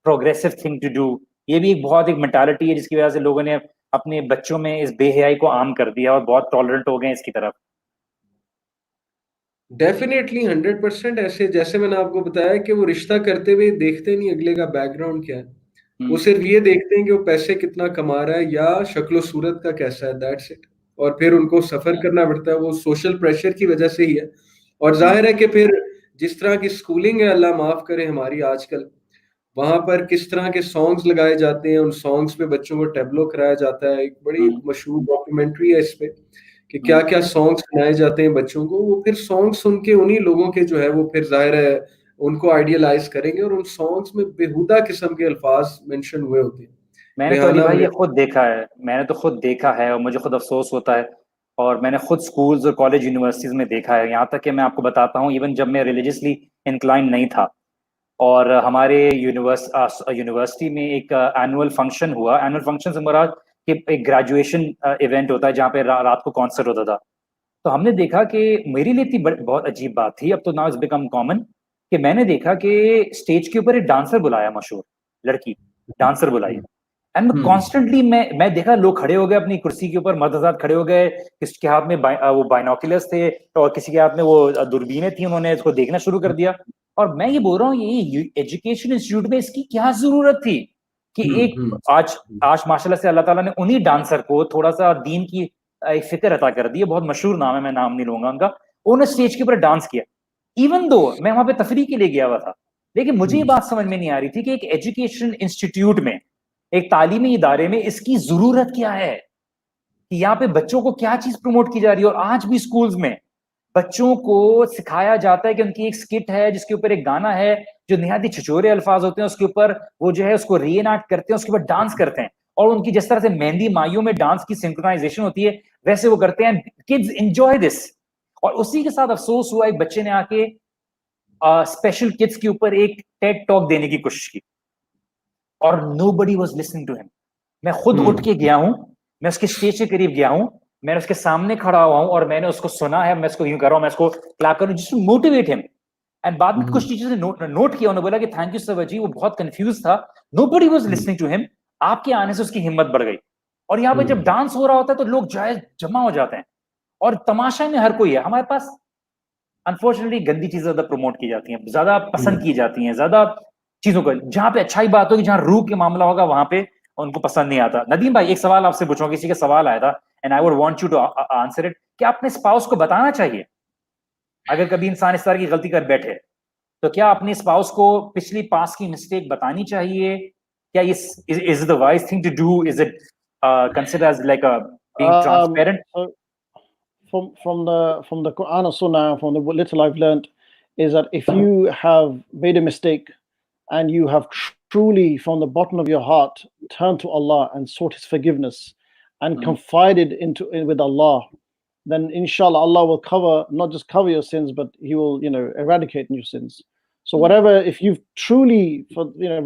progressive thing to do. ये भी एक बहुत एक मेंटालिटी है जिसकी वजह से लोगों ने अपने बच्चों में इस बेहयाई को आम कर दिया और बहुत टॉलरेंट हो गए इसकी तरफ। डेफिनेटली 100% ऐसे, जैसे मैंने आपको बताया कि वो रिश्ता करते हुए देखते नहीं अगले का बैकग्राउंड क्या है, वो सिर्फ ये देखते हैं कि वो पैसे कितना कमा रहा है या शक्लो सूरत का कैसा है, दैट्स इट। और फिर उनको सफर करना पड़ता है, वो सोशल प्रेशर की वजह से ही है। और जाहिर है कि फिर जिस तरह की स्कूलिंग है, अल्लाह माफ करे हमारी आजकल, वहां पर किस तरह के सॉन्ग्स लगाए जाते हैं, उन सॉन्ग्स पे बच्चों को टैबलो कराया जाता है। एक बड़ी मशहूर डॉक्यूमेंट्री है इस पे कि क्या क्या सॉन्ग्स सुनाए जाते हैं बच्चों को। वो फिर सॉन्ग सुन के उन्हीं लोगों के जो है वो फिर जाहिर है उनको आइडियलाइज करेंगे, और उन सॉन्ग्स में बेहुदा किस्म के अल्फाज मेंशन हुए होते हैं। मैंने तो अली रेहाना भाई ये वगैरह। खुद देखा है, मैंने तो खुद देखा है और मुझे खुद अफसोस होता है। और मैंने खुद स्कूल्स और कॉलेज यूनिवर्सिटीज में देखा है, यहाँ तक कि मैं आपको बताता हूँ, इवन जब मैं रिलीजियसली इंक्लाइन नहीं था और हमारे यूनिवर्सिटी में एक एनुअल फंक्शन हुआ। एनुअल फंक्शन से मुराद कि एक ग्रेजुएशन इवेंट होता है जहाँ पे रात को कॉन्सर्ट होता था। तो हमने देखा कि मेरे लिए थी बहुत अजीब बात थी, अब तो नाउ इट्स बिकम कॉमन, कि मैंने देखा कि स्टेज के ऊपर एक डांसर बुलाया, मशहूर लड़की डांसर बुलाई। एंड कॉन्स्टेंटली मैं देखा लोग खड़े हो गए अपनी कुर्सी के ऊपर, मर्द हज़रात खड़े हो गए, किसी के हाथ में वो बाइनोकुलर्स थे और किसी के हाथ में वो दूरबीनें थी, उन्होंने इसको देखना शुरू कर दिया। और मैं ये बोल रहा हूँ, ये एजुकेशन इंस्टीट्यूट में इसकी क्या जरूरत थी कि एक आज आज माशाल्लाह से अल्लाह ताला ने उन्हीं डांसर को थोड़ा सा दीन की एक फिक्र अता कर दी है, बहुत मशहूर नाम है, मैं नाम नहीं लूंगा उनका। उन्होंने स्टेज के ऊपर डांस किया, इवन दो मैं वहां पे तफरीह के लिए गया हुआ था। लेकिन मुझे ये बात समझ में नहीं आ रही थी कि एक एजुकेशन इंस्टीट्यूट में, एक तालीमी इदारे में इसकी जरूरत क्या है, कि यहाँ पे बच्चों को क्या चीज प्रमोट की जा रही है। और आज भी स्कूल्स में बच्चों को सिखाया जाता है कि उनकी एक स्किट है जिसके ऊपर एक गाना है जो निहायत ही छिछोरे अल्फाज होते हैं, उसके ऊपर वो जो है उसको रीएनैक्ट करते हैं, उसके ऊपर डांस करते हैं। और उनकी जिस तरह से मेहंदी माइयों में डांस की सिंक्रोनाइजेशन होती है वैसे वो करते हैं। Kids enjoy this. और उसी के साथ अफसोस हुआ, एक बच्चे ने आके स्पेशल किड्स के ऊपर एक टेड टॉक देने की कोशिश की और nobody was listening to him. मैं खुद उठ के गया हूं, मैं उसके स्टेज के करीब गया हूं, मैंने उसके सामने खड़ा हुआ हूं और मैंने उसको सुना है। मैं इसको यूं कर रहा हूं, मैं इसको क्लैप कर रहा हूं जस्ट टू मोटिवेट हिम। एंड बाद में कुछ टीचर्स ने नोट किया, उन्होंने बोला कि थैंक यू सर जी, वो बहुत कंफ्यूज था, nobody was listening to him. आपके आने से उसकी हिम्मत बढ़ गई। और यहाँ पे जब डांस हो रहा होता है तो लोग जमा हो जाते हैं और तमाशा में हर कोई है। हमारे पास अनफॉर्चुनेटली गंदी चीजें ज्यादा प्रमोट की जाती हैं, ज्यादा पसंद की जाती हैं, ज्यादा चीजों को, जहां पे अच्छाई बात होगी, जहां रूह के मामला होगा वहां पे उनको पसंद नहीं आता। नदीम भाई, एक सवाल आपसे पूछूंगा, किसी का सवाल आया था and I would want you to answer it, कि अपने स्पाउस को बताना चाहिए अगर कभी इंसान इस तरह की गलती कर बैठे, तो क्या अपने स्पाउस को पिछली पास की मिस्टेक बतानी चाहिए? क्या is the wise thing to do? Is it consider as like a being transparent? So from the Quran and Sunnah, from the little I've learned, is that if you have made a mistake and you have truly from the bottom of your heart turned to Allah and sought His forgiveness, and confided with Allah, then inshallah Allah will not just cover your sins, but He will, eradicate your sins. So whatever, if you've truly,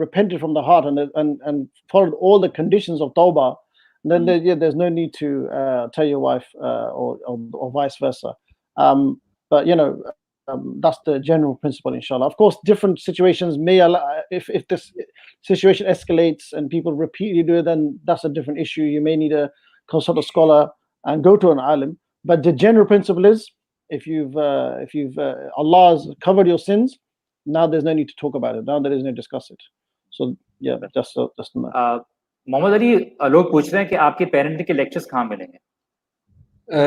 repented from the heart and followed all the conditions of tawbah, then there's no need to tell your wife or vice versa. But that's the general principle, inshallah. Of course, different situations may allow, if this situation escalates and people repeatedly do it, then that's a different issue. You may need to consult a scholar and go to an alim. But the general principle is, if Allah has covered your sins, now there's no need to talk about it. Now there is no discuss it. So yeah, just that. Mohammad Ali, लोग पूछ रहे हैं कि आपके parenting के lectures कहाँ मिलेंगे?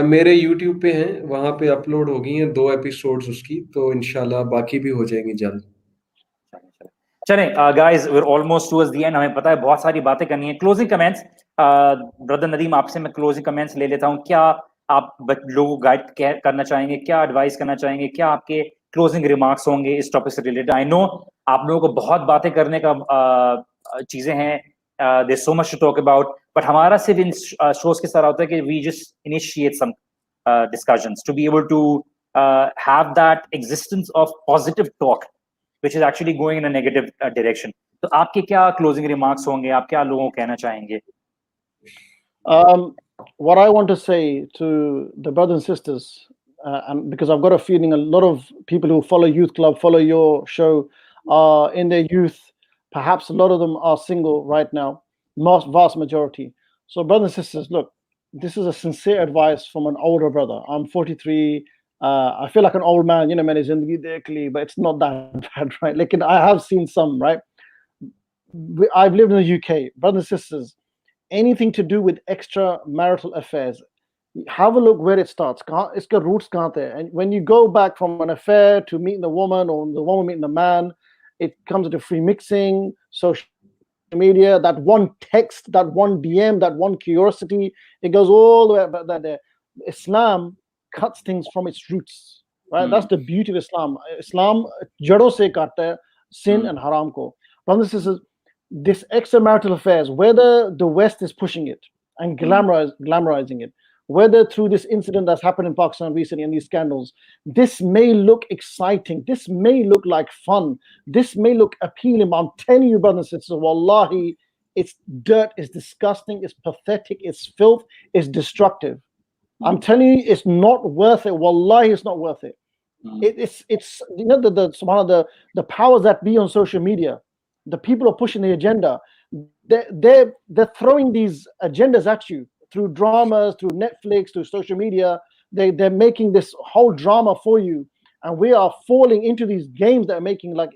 मेरे YouTube पे हैं, वहाँ पे अपलोड हो गई हैं 2 एपिसोड्स उसकी, तो इंशाल्लाह बाकी भी हो जाएंगी जल्द। चलें guys, we are almost towards the end. हमें पता है बहुत सारी बातें करनी है। क्लोजिंग कमेंट्स, ब्रदर नदीम, आपसे मैं क्लोजिंग कमेंट्स ले लेता हूँ। क्या आप लोगों को गाइड करना चाहेंगे, क्या एडवाइस करना चाहेंगे, क्या आपके क्लोजिंग रिमार्क्स होंगे इस टॉपिक से रिलेटेड? आई नो आप लोगों को बहुत बातें करने का चीजें हैं, there's so much to talk about, but हमारा सिर्फ इन शोज के साथ होता है कि we just initiate some discussions to be able to have that existence of positive talk which is actually going in a negative direction. तो आपके क्या closing remarks होंगे, आप क्या लोगों को कहना चाहेंगे? What I want to say to the brothers and sisters, and because I've got a feeling a lot of people who follow Youth Club, follow your show, are in their youth. Perhaps a lot of them are single right now, vast majority. So brothers and sisters, look, this is a sincere advice from an older brother. I'm 43. I feel like an old man, मैंने जिंदगी देख ली, but it's not that bad, right? Like, I have seen some, right? I've lived in the UK. Brothers and sisters, anything to do with extramarital affairs, have a look where it starts. Its roots kahan the? And when you go back from an affair to meeting the woman, or the woman meeting the man, it comes into free mixing, social media, that one text, that one DM, that one curiosity, it goes all the way back there. Islam cuts things from its roots, right? That's the beauty of Islam. Islam jadon se katta hai sin and haram ko. Brothers and sisters, this extramarital affairs, whether the West is pushing it and glamorizing it, whether through this incident that's happened in Pakistan recently and these scandals, this may look exciting, this may look like fun, this may look appealing, but I'm telling you, brothers and sisters, wallahi, it's dirt, it's disgusting, it's pathetic, it's filth, it's destructive. I'm telling you, it's not worth it. Wallahi, it's not worth it. It's the powers that be on social media, the people who are pushing the agenda, they're throwing these agendas at you through dramas, through Netflix, through social media. They're making this whole drama for you, and we are falling into these games that are making like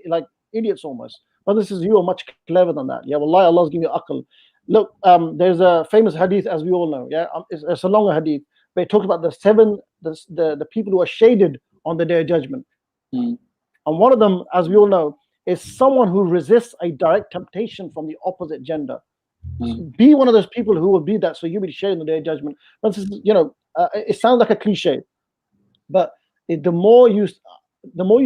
idiots almost. But this is, you are much clever than that. Yeah, wallahi, Allah's giving you aql. Look, there's a famous hadith, as we all know. Yeah, it's a longer hadith, but it talks about the people who are shaded on the day of judgment. And one of them, as we all know, is someone who resists a direct temptation from the opposite gender. Be one of those people who will be that, so you'll be shaded on the day of judgment. But it sounds like a cliche, but the more you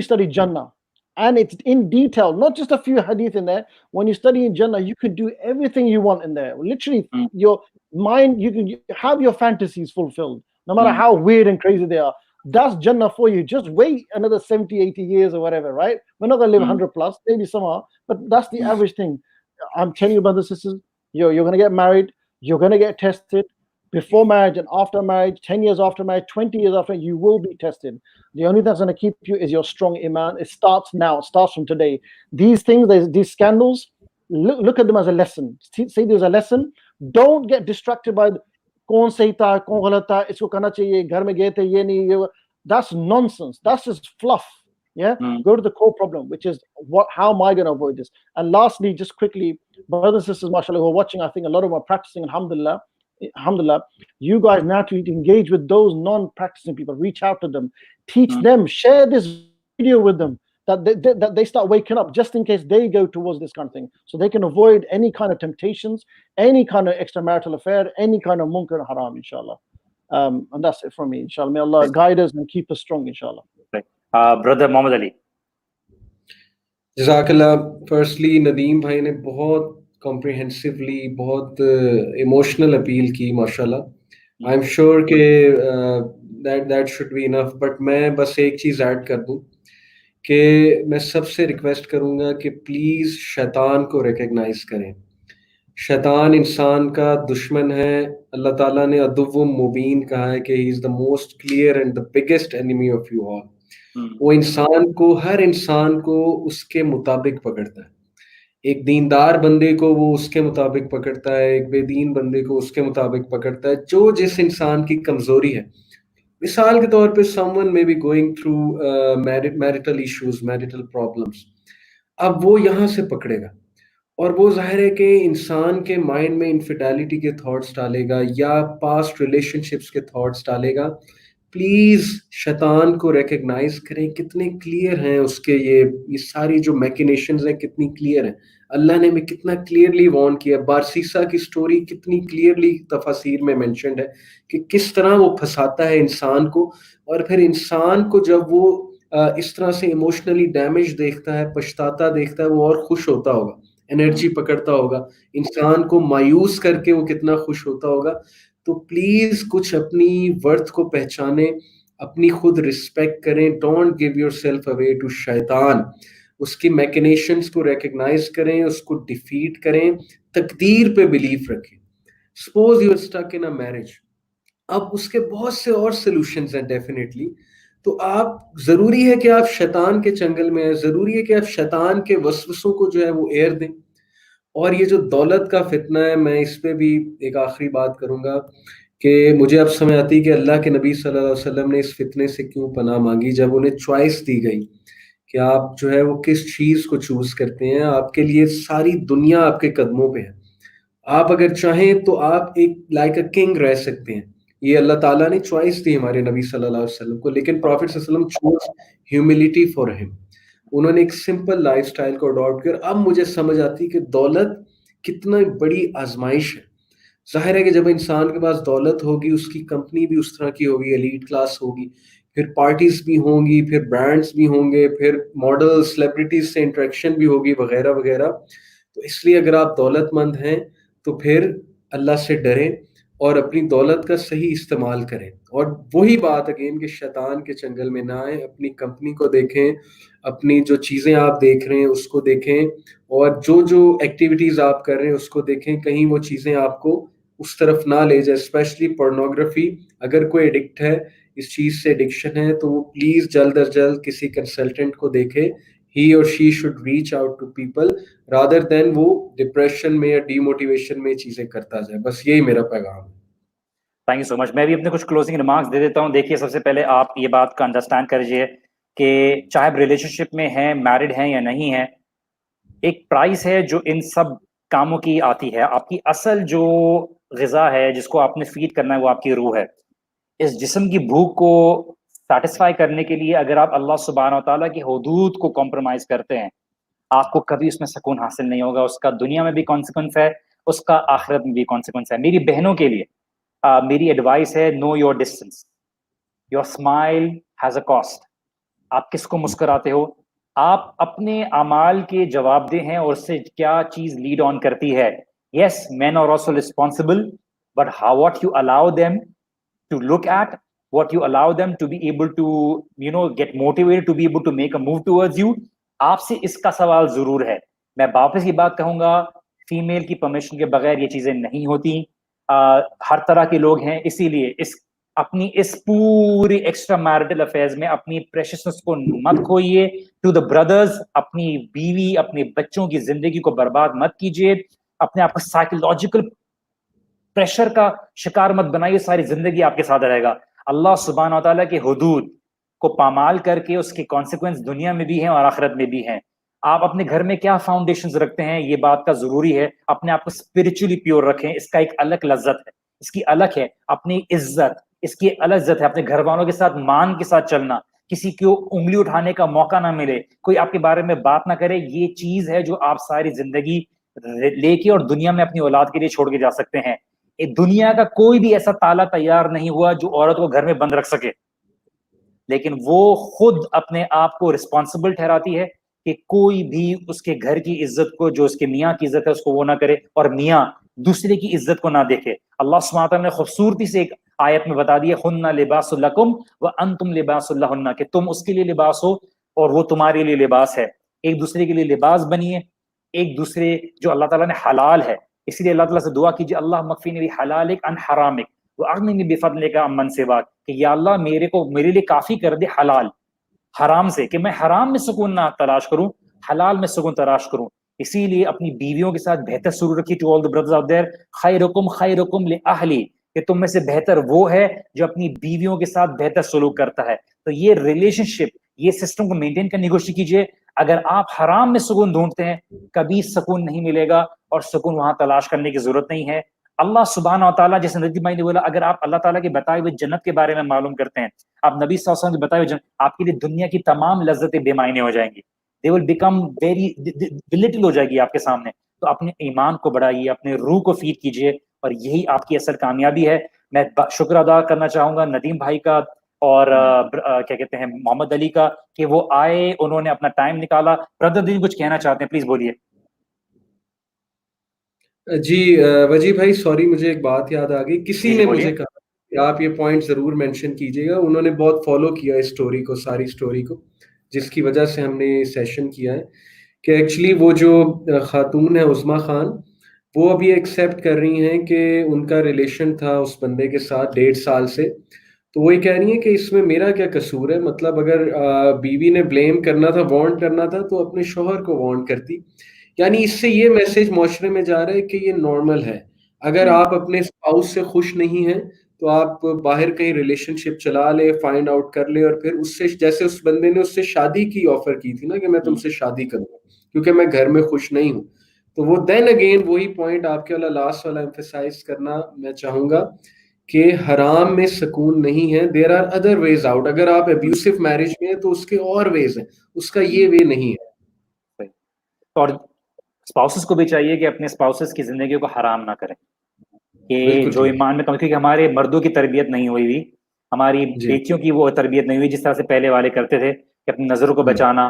study Jannah, and it's in detail, not just a few hadith in there. When you study in Jannah, you can do everything you want in there. Literally, your mind, you can have your fantasies fulfilled, no matter how weird and crazy they are. That's Jannah for you. Just wait another 70, 80 years or whatever, right? We're not going to live 100 plus, maybe some are, but that's the average thing. I'm telling you, brothers and sisters, you're going to get married, you're going to get tested before marriage and after marriage, 10 years after marriage, 20 years after, you will be tested. The only thing that's going to keep you is your strong iman. It starts now. It starts from today. These things, these scandals, look at them as a lesson. Say there's a lesson. Don't get distracted by kaun sahi tha, kaun galat tha, isko karna chahiye, ghar mein gaye the, ye nahi. That's nonsense. That's just fluff. Yeah, go to the core problem, which is how am I going to avoid this? And lastly, just quickly, brothers and sisters, mashallah, who are watching, I think a lot of them are practicing, alhamdulillah. You guys now to engage with those non-practicing people, reach out to them, teach them, share this video with them, that they start waking up, just in case they go towards this kind of thing, so they can avoid any kind of temptations, any kind of extramarital affair, any kind of munkar and haram, inshallah. And that's it from me, inshallah. May Allah guide us and keep us strong, inshallah. Brother Muhammad Ali. जज़ाकल्लाह. Firstly Nadeem भाई ने बहुत comprehensively, बहुत emotional appeal की माशाल्लाह। I am sure कि that should be enough, but मैं बस एक चीज़ ऐड कर दूं कि मैं सबसे रिक्वेस्ट करूंगा कि प्लीज़ शैतान को रिकग्नाइज करें। शैतान इंसान का दुश्मन है। अल्लाह ताला ने अदुव्वुम मुबीन कहा है कि he is the most clear and the biggest enemy of you all. वो इंसान को, हर इंसान को उसके मुताबिक पकड़ता है। एक दीनदार बंदे को वो उसके मुताबिक पकड़ता है, एक बेदीन बंदे को उसके मुताबिक पकड़ता है, जो जिस इंसान की कमजोरी है। मिसाल के तौर पे someone may be going through marital issues, marital problems, अब वो यहाँ से पकड़ेगा और वो जाहिर है कि इंसान के माइंड में इनफिडेलिटी के थॉट्स डालेगा या पास्ट रिलेशनशिप्स के थॉट्स डालेगा। प्लीज शैतान को रिकग्नाइज करें, कितने क्लियर हैं उसके ये सारी जो मैकिनेशंस हैं, कितनी क्लियर हैं। अल्लाह ने हमें कितना क्लियरली वार्न किया। बारसीसा की स्टोरी कितनी क्लियरली तफसीर में मेंशन्ड है कि किस तरह वो फंसाता है इंसान को, और फिर इंसान को जब वो इस तरह से इमोशनली डैमेज देखता है, पछताता देखता है, वो और खुश होता होगा, एनर्जी पकड़ता होगा। इंसान को मायूस करके वो कितना खुश होता होगा। तो प्लीज कुछ अपनी वर्थ को पहचाने, अपनी खुद रिस्पेक्ट करें। Don't give yourself away to शैतान। उसकी मैकिनेशंस को रिकग्नाइज करें, उसको डिफीट करें, तकदीर पे बिलीफ रखें। Suppose you are stuck in a marriage, अब उसके बहुत से और सॉल्यूशंस हैं डेफिनेटली। तो आप, जरूरी है कि आप शैतान के चंगल में है, जरूरी है कि आप शैतान के वसवसों को जो है वो एयर दें। और ये जो दौलत का फितना है, मैं इस पे भी एक आखिरी बात करूंगा कि मुझे अब समझ आती है कि अल्लाह के नबी सल्लल्लाहु अलैहि वसल्लम ने इस फितने से क्यों पनाह मांगी। जब उन्हें चॉइस दी गई कि आप जो है वो किस चीज को चूज करते हैं, आपके लिए सारी दुनिया आपके कदमों पे है। आप अगर चाहें तो आप एक लाइक अ किंग रह सकते हैं। ये अल्लाह ताला ने चॉइस दी हमारे नबी सल्लल्लाहु अलैहि वसल्लम को, लेकिन प्रॉफिट सल्लल्लाहु अलैहि वसल्लम चूज ह्यूमिलिटी फॉर हिम। उन्होंने एक सिंपल लाइफस्टाइल को अडॉप्ट कर। अब मुझे समझ आती है कि दौलत कितना बड़ी आजमाइश है। जाहिर है कि जब इंसान के पास दौलत होगी, उसकी कंपनी भी उस तरह की होगी, एलीट क्लास होगी, फिर पार्टीज भी होंगी, फिर ब्रांड्स भी होंगे, फिर मॉडल सेलिब्रिटीज से इंटरेक्शन भी होगी, वगैरह वगैरह। तो इसलिए अगर आप दौलतमंद हैं तो फिर अल्लाह से डरें और अपनी दौलत का सही इस्तेमाल करें। और वही बात अगेन कि शैतान के चंगल में ना आए। अपनी कंपनी को देखें, अपनी जो चीज़ें आप देख रहे हैं उसको देखें, और जो जो एक्टिविटीज़ आप कर रहे हैं उसको देखें, कहीं वो चीज़ें आपको उस तरफ ना ले जाए। स्पेशली पोर्नोग्राफी, अगर कोई एडिक्ट है, इस चीज़ से एडिक्शन है, तो वो प्लीज़ जल्द अज जल्द किसी कंसल्टेंट को देखे। he or she should reach out to people rather than वो डिप्रेशन में या डीमोटिवेशन में चीजें करता जाए। बस यही मेरा पैगाम है। Thank you so much. मैं भी अपने कुछ क्लोजिंग रिमार्क्स दे देता हूँ। देखिए, सबसे पहले आप ये बात का अंडरस्टैंड करिए कि चाहे आप रिलेशनशिप में हैं, मैरिड हैं या नहीं है, एक प्राइस है जो इन सब कामों की आती है। आपकी असल जो ग़िज़ा है जिसको आपने फीड करना है वो आपकी रूह है। इस जिस्म की भूख को सैटिस्फाई करने के लिए अगर आप अल्लाह सुब्हानहू व तआला की हुदूद को कॉम्प्रोमाइज़ करते हैं, आपको कभी उसमें सुकून हासिल नहीं होगा। उसका दुनिया में भी कॉन्सिक्वेंस है, उसका आखिरत में भी कॉन्सिक्वेंस है। मेरी बहनों के लिए मेरी एडवाइस है, know your distance. Your smile has a cost. आप किसको मुस्कुराते हो, आप अपने अमाल के जवाबदेह हैं और उससे क्या चीज़ लीड ऑन करती है। Yes, men are also responsible, but how what you allow them to look at, what you allow them to be able to get motivated to be able to make a move towards you, आपसे इसका सवाल जरूर है। मैं वापस ये बात कहूंगा, फीमेल की परमिशन के बगैर ये चीजें नहीं होती। हर तरह के लोग हैं, इसीलिए अपनी इस पूरी एक्स्ट्रा मैरिटल अफेयर्स में अपनी प्रेशियसनेस को मत खोइए। टू द ब्रदर्स, अपनी बीवी, अपने बच्चों की जिंदगी को बर्बाद मत कीजिए। अपने आप को साइकोलॉजिकल प्रेशर का शिकार मत बनाइए, सारी जिंदगी आपके साथ रहेगा। अल्लाह सुब्हान व तआला के हुदूद को पामाल करके उसके कॉन्सिक्वेंस दुनिया में भी हैं और आखिरत में भी हैं। आप अपने घर में क्या फाउंडेशंस रखते हैं, ये बात का जरूरी है। अपने आप को स्पिरिचुअली प्योर रखें, इसका एक अलग लज्जत है, इसकी अलग है अपनी इज्जत, इसकी अलग इज्जत है। अपने घर वालों के साथ मान के साथ चलना, किसी को उंगली उठाने का मौका ना मिले, कोई आपके बारे में बात ना करे, ये चीज है जो आप सारी जिंदगी लेके और दुनिया में अपनी औलाद के लिए छोड़ के जा सकते हैं। दुनिया का कोई भी ऐसा ताला तैयार नहीं हुआ जो औरत को घर में बंद रख सके, लेकिन वो खुद अपने आप को रिस्पॉन्सिबल ठहराती है कि कोई भी उसके घर की इज्जत को, जो उसके मियाँ की इज्जत है, उसको वो ना करे, और मियाँ दूसरे की इज्जत को ना देखे। अल्लाह सुब्हानहू व तआला ने खूबसूरती से एक आयत में बता दिया, हुन्ना लिबासुल लकुम व अंतुम लिबासुल लहुन्ना, कि तुम उसके लिए लिबास हो और वो तुम्हारे लिए लिबास है। एक दूसरे के लिए लिबास बनिए, एक दूसरे, जो अल्लाह ताला ने हलाल है, इसलिए अल्लाह ताला से दुआ कीजिए, अल्लाह मकफिनी हलालिक अन हरामिक व अगनिनी बिफदलिका अम्मन सिवाक, कि या अल्लाह मेरे लिए काफी कर दे हलाल, हराम से, कि मैं हराम में सुकून ना तलाश करूं, हलाल में सुकून तलाश करूं। इसीलिए अपनी बीवियों के साथ बेहतर सलूक रखिए। To all the brothers out there, खैरुकुम लिअहली, कि तुम में से बेहतर वो है जो अपनी बीवियों के साथ बेहतर सलूक करता है। तो ये रिलेशनशिप, ये सिस्टम को मेंटेन करने की कोशिश कीजिए। अगर आप हराम में सुकून ढूंढते हैं, कभी सुकून नहीं मिलेगा, और सुकून वहां तलाश करने की जरूरत नहीं है। अल्लाह सुब्हानहू व तआला, जैसे नदीम भाई ने बोला, अगर आप अल्लाह ताला के बताए हुए जन्नत के बारे में मालूम करते हैं, आप नबी सल्लल्लाहु अलैहि वसल्लम के बताए हुए जन्नत, आपके लिए दुनिया की तमाम लज्जतें बेमायने हो जाएंगी। They will become very little हो जाएगी आपके सामने। तो अपने ईमान को बढ़ाइए, अपने रूह को फीड कीजिए, और यही आपकी असल कामयाबी है। मैं शुक्र अदा करना चाहूंगा नदीम भाई का और क्या कहते हैं मोहम्मद अली का, कि वो आए, उन्होंने अपना टाइम निकाला। ब्रदर दीन कुछ कहना चाहते हैं, प्लीज बोलिए। जी वजी भाई, सॉरी, मुझे एक बात याद आ गई। किसी जी जी ने बोलिए। मुझे कहा कि आप ये पॉइंट जरूर मेंशन कीजिएगा। उन्होंने बहुत फॉलो किया इस स्टोरी को, सारी स्टोरी को, जिसकी वजह से हमने ये सेशन किया है, कि एक्चुअली वो जो खातून है उस्मा खान, वो अभी एक्सेप्ट कर रही हैं कि उनका रिलेशन था उस बंदे के साथ 1.5 साल से। तो वो ये कह रही है कि इसमें मेरा क्या कसूर है। मतलब अगर बीवी ने ब्लेम करना था, वार्न करना था, तो अपने शोहर को वार्न करती। यानी इससे ये मैसेज माशरे में जा रहा है कि ये नॉर्मल है। अगर आप अपने स्पाउस से खुश नहीं हैं, तो आप बाहर कहीं रिलेशनशिप चला ले, फाइंड आउट कर ले, और फिर उससे, जैसे उस बंदे ने उससे शादी की ऑफर की थी ना, कि मैं तुमसे शादी करूंगा क्योंकि मैं घर में खुश नहीं हूँ। तो वो देन अगेन वही पॉइंट आपके वाला लास्ट वाला एम्फेसाइज करना मैं चाहूंगा, कि हराम में सुकून नहीं है। There are other ways out. अगर आप अब्यूसिव मैरिज में हैं तो उसके और वेज हैं, उसका ये वे नहीं है। सही। और स्पाउसेस को भी चाहिए कि अपने स्पाउसेस की जिंदगी को हराम ना करें, कि बिल्कुल जो ठीक। ईमान में, क्योंकि हमारे मर्दों की तरबियत नहीं हुई हुई, हमारी जी। बेटियों की वो तरबियत नहीं हुई जिस तरह से पहले वाले करते थे, कि अपनी नजरों को हम्म। बचाना।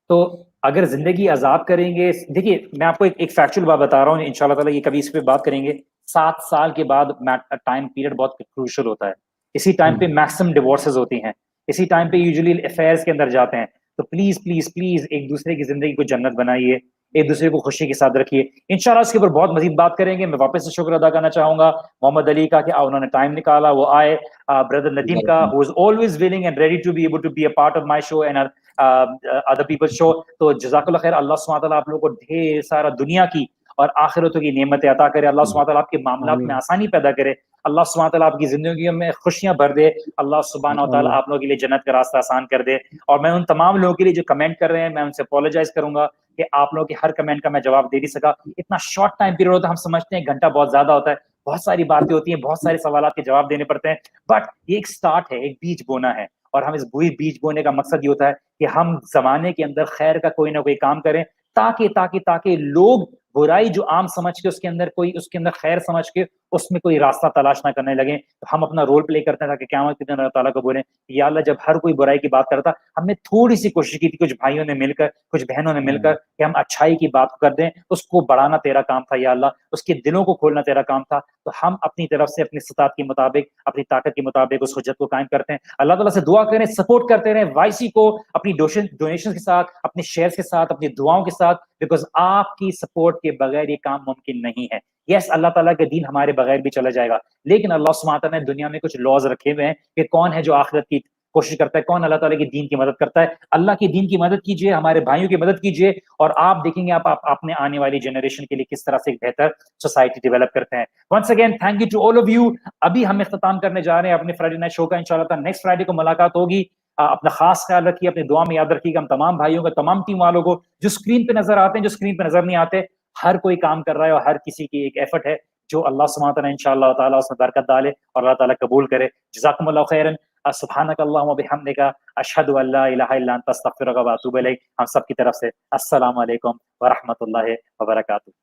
तो अगर जिंदगी अजाब करेंगे, देखिए मैं आपको एक फैक्चुअल बात बता रहा हूँ, इंशाल्लाह ताला ये कभी इस पे बात करेंगे। 7 साल के बाद टाइम पीरियड बहुत क्रूशियल होता है। इसी टाइम पे हम्म। मैक्सिमम डिवोर्सेज होती हैं, इसी टाइम पे यूजुअली अफेयर्स के अंदर जाते हैं। तो प्लीज प्लीज प्लीज एक दूसरे की जिंदगी को जन्नत बनाइए, एक दूसरे को खुशी के साथ रखिए। इंशाल्लाह इसके ऊपर बहुत मजीद बात करेंगे। मैं वापस से शुक्र अदा करना चाहूंगा मोहम्मद अली का, कि उन्होंने टाइम निकाला, वो आए। ब्रदर नदीम का, who is always willing and ready to be able to be a part of my show and other people's show. तो जज़ाकल्लाह खैर। अल्लाह सुब्हानहू व तआला आप लोगों को ढेर सारा दुनिया की और आखिरतों की नेमतें अता करे। अल्लाह सुब्हानहू व तआला आपके मामलात में आमीन आसानी पैदा करे। अल्लाह सुब्हानहू व तआला आपकी जिंदगियों में खुशियां भर दे। अल्लाह सुब्हानहू व तआला आमीन आप लोगों के लिए जन्नत का रास्ता आसान कर दे। और मैं उन तमाम लोगों के लिए जो कमेंट कर रहे हैं, मैं उनसे अपोलोजाइज करूंगा कि आप लोगों के हर कमेंट का मैं जवाब दे नहीं सका। इतना शॉर्ट टाइम पीरियड होता है, हम समझते हैं घंटा बहुत ज्यादा होता है, बहुत सारी बातें होती हैं, बहुत सारे सवालों के जवाब देने पड़ते हैं। बट ये एक स्टार्ट है, एक बीज बोना है। और हम इस बुरी बीज बोने का मकसद ये होता है कि हम जमाने के अंदर खैर का कोई ना कोई काम करें, ताकि ताकि ताकि लोग बुराई जो आम समझ के उसके अंदर कोई, उसके अंदर खैर समझ के उसमें कोई रास्ता तलाश ना करने लगे। तो हम अपना रोल प्ले करते हैं ताकि क़यामत के दिन अल्लाह ताला को बोलें, या अल्लाह, जब हर कोई बुराई की बात करता, हमने थोड़ी सी कोशिश की थी, कुछ भाइयों ने मिलकर, कुछ बहनों ने मिलकर, कि हम अच्छाई की बात कर दें, उसको बढ़ाना तेरा काम था या अल्लाह, उसके दिलों को खोलना तेरा काम था। तो हम अपनी तरफ से अपनी इस्तात के मुताबिक, अपनी ताकत के मुताबिक उस हुज्जत को कायम करते हैं। अल्लाह ताला से दुआ करें, सपोर्ट करते रहें वाईसी को, अपनी डोनेशन के साथ, अपने शेयर्स के साथ, अपनी दुआओं के साथ, बिकॉज आपकी सपोर्ट के बगैर ये काम मुमकिन नहीं है। यस, अल्लाह ताला के दीन हमारे बगैर भी चला जाएगा, लेकिन अल्लाह सुब्हानहू व तआला ने दुनिया में कुछ लॉज रखे हुए हैं कि कौन है जो आखिरत की कोशिश करता है, कौन अल्लाह ताला के दीन की मदद करता है। अल्लाह के दीन की मदद कीजिए, हमारे भाइयों की मदद कीजिए, और आप देखेंगे आप अपने आने वाली जनरेशन के लिए किस तरह से एक बेहतर सोसाइटी डेवलप करते हैं। Once again thank you to all of you. अभी हम इख्तिताम करने जा रहे हैं अपने फ्राइडे नाइट शो का। इंशाल्लाह नेक्स्ट फ्राइडे को मुलाकात होगी। अपना खास ख्याल रखिए, अपनी दुआ में याद रखिएगा हम तमाम भाइयों को, तमाम टीम वालों को, जो स्क्रीन पे नजर आते हैं, जो स्क्रीन पे नजर नहीं आते। हर कोई काम कर रहा है और हर किसी की एक एफर्ट है, जो अल्लाह सुब्हानहू व तआला इंशाअल्लाह ताला उसमें बरकत डाले और अल्लाह ताला कबूल करे। जज़ाकुमुल्लाहु खैरन। सुब्हानक अल्लाहुम्मा बिहम्दिका अशहदु अल्ला इलाहा इल्ला अंता अस्तगफिरुका व अतूबु इलैक। हम सब की तरफ से अस्सलामु अलैकुम व रहमतुल्लाहि व बरकातुहू।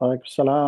वालेकुम सलाम।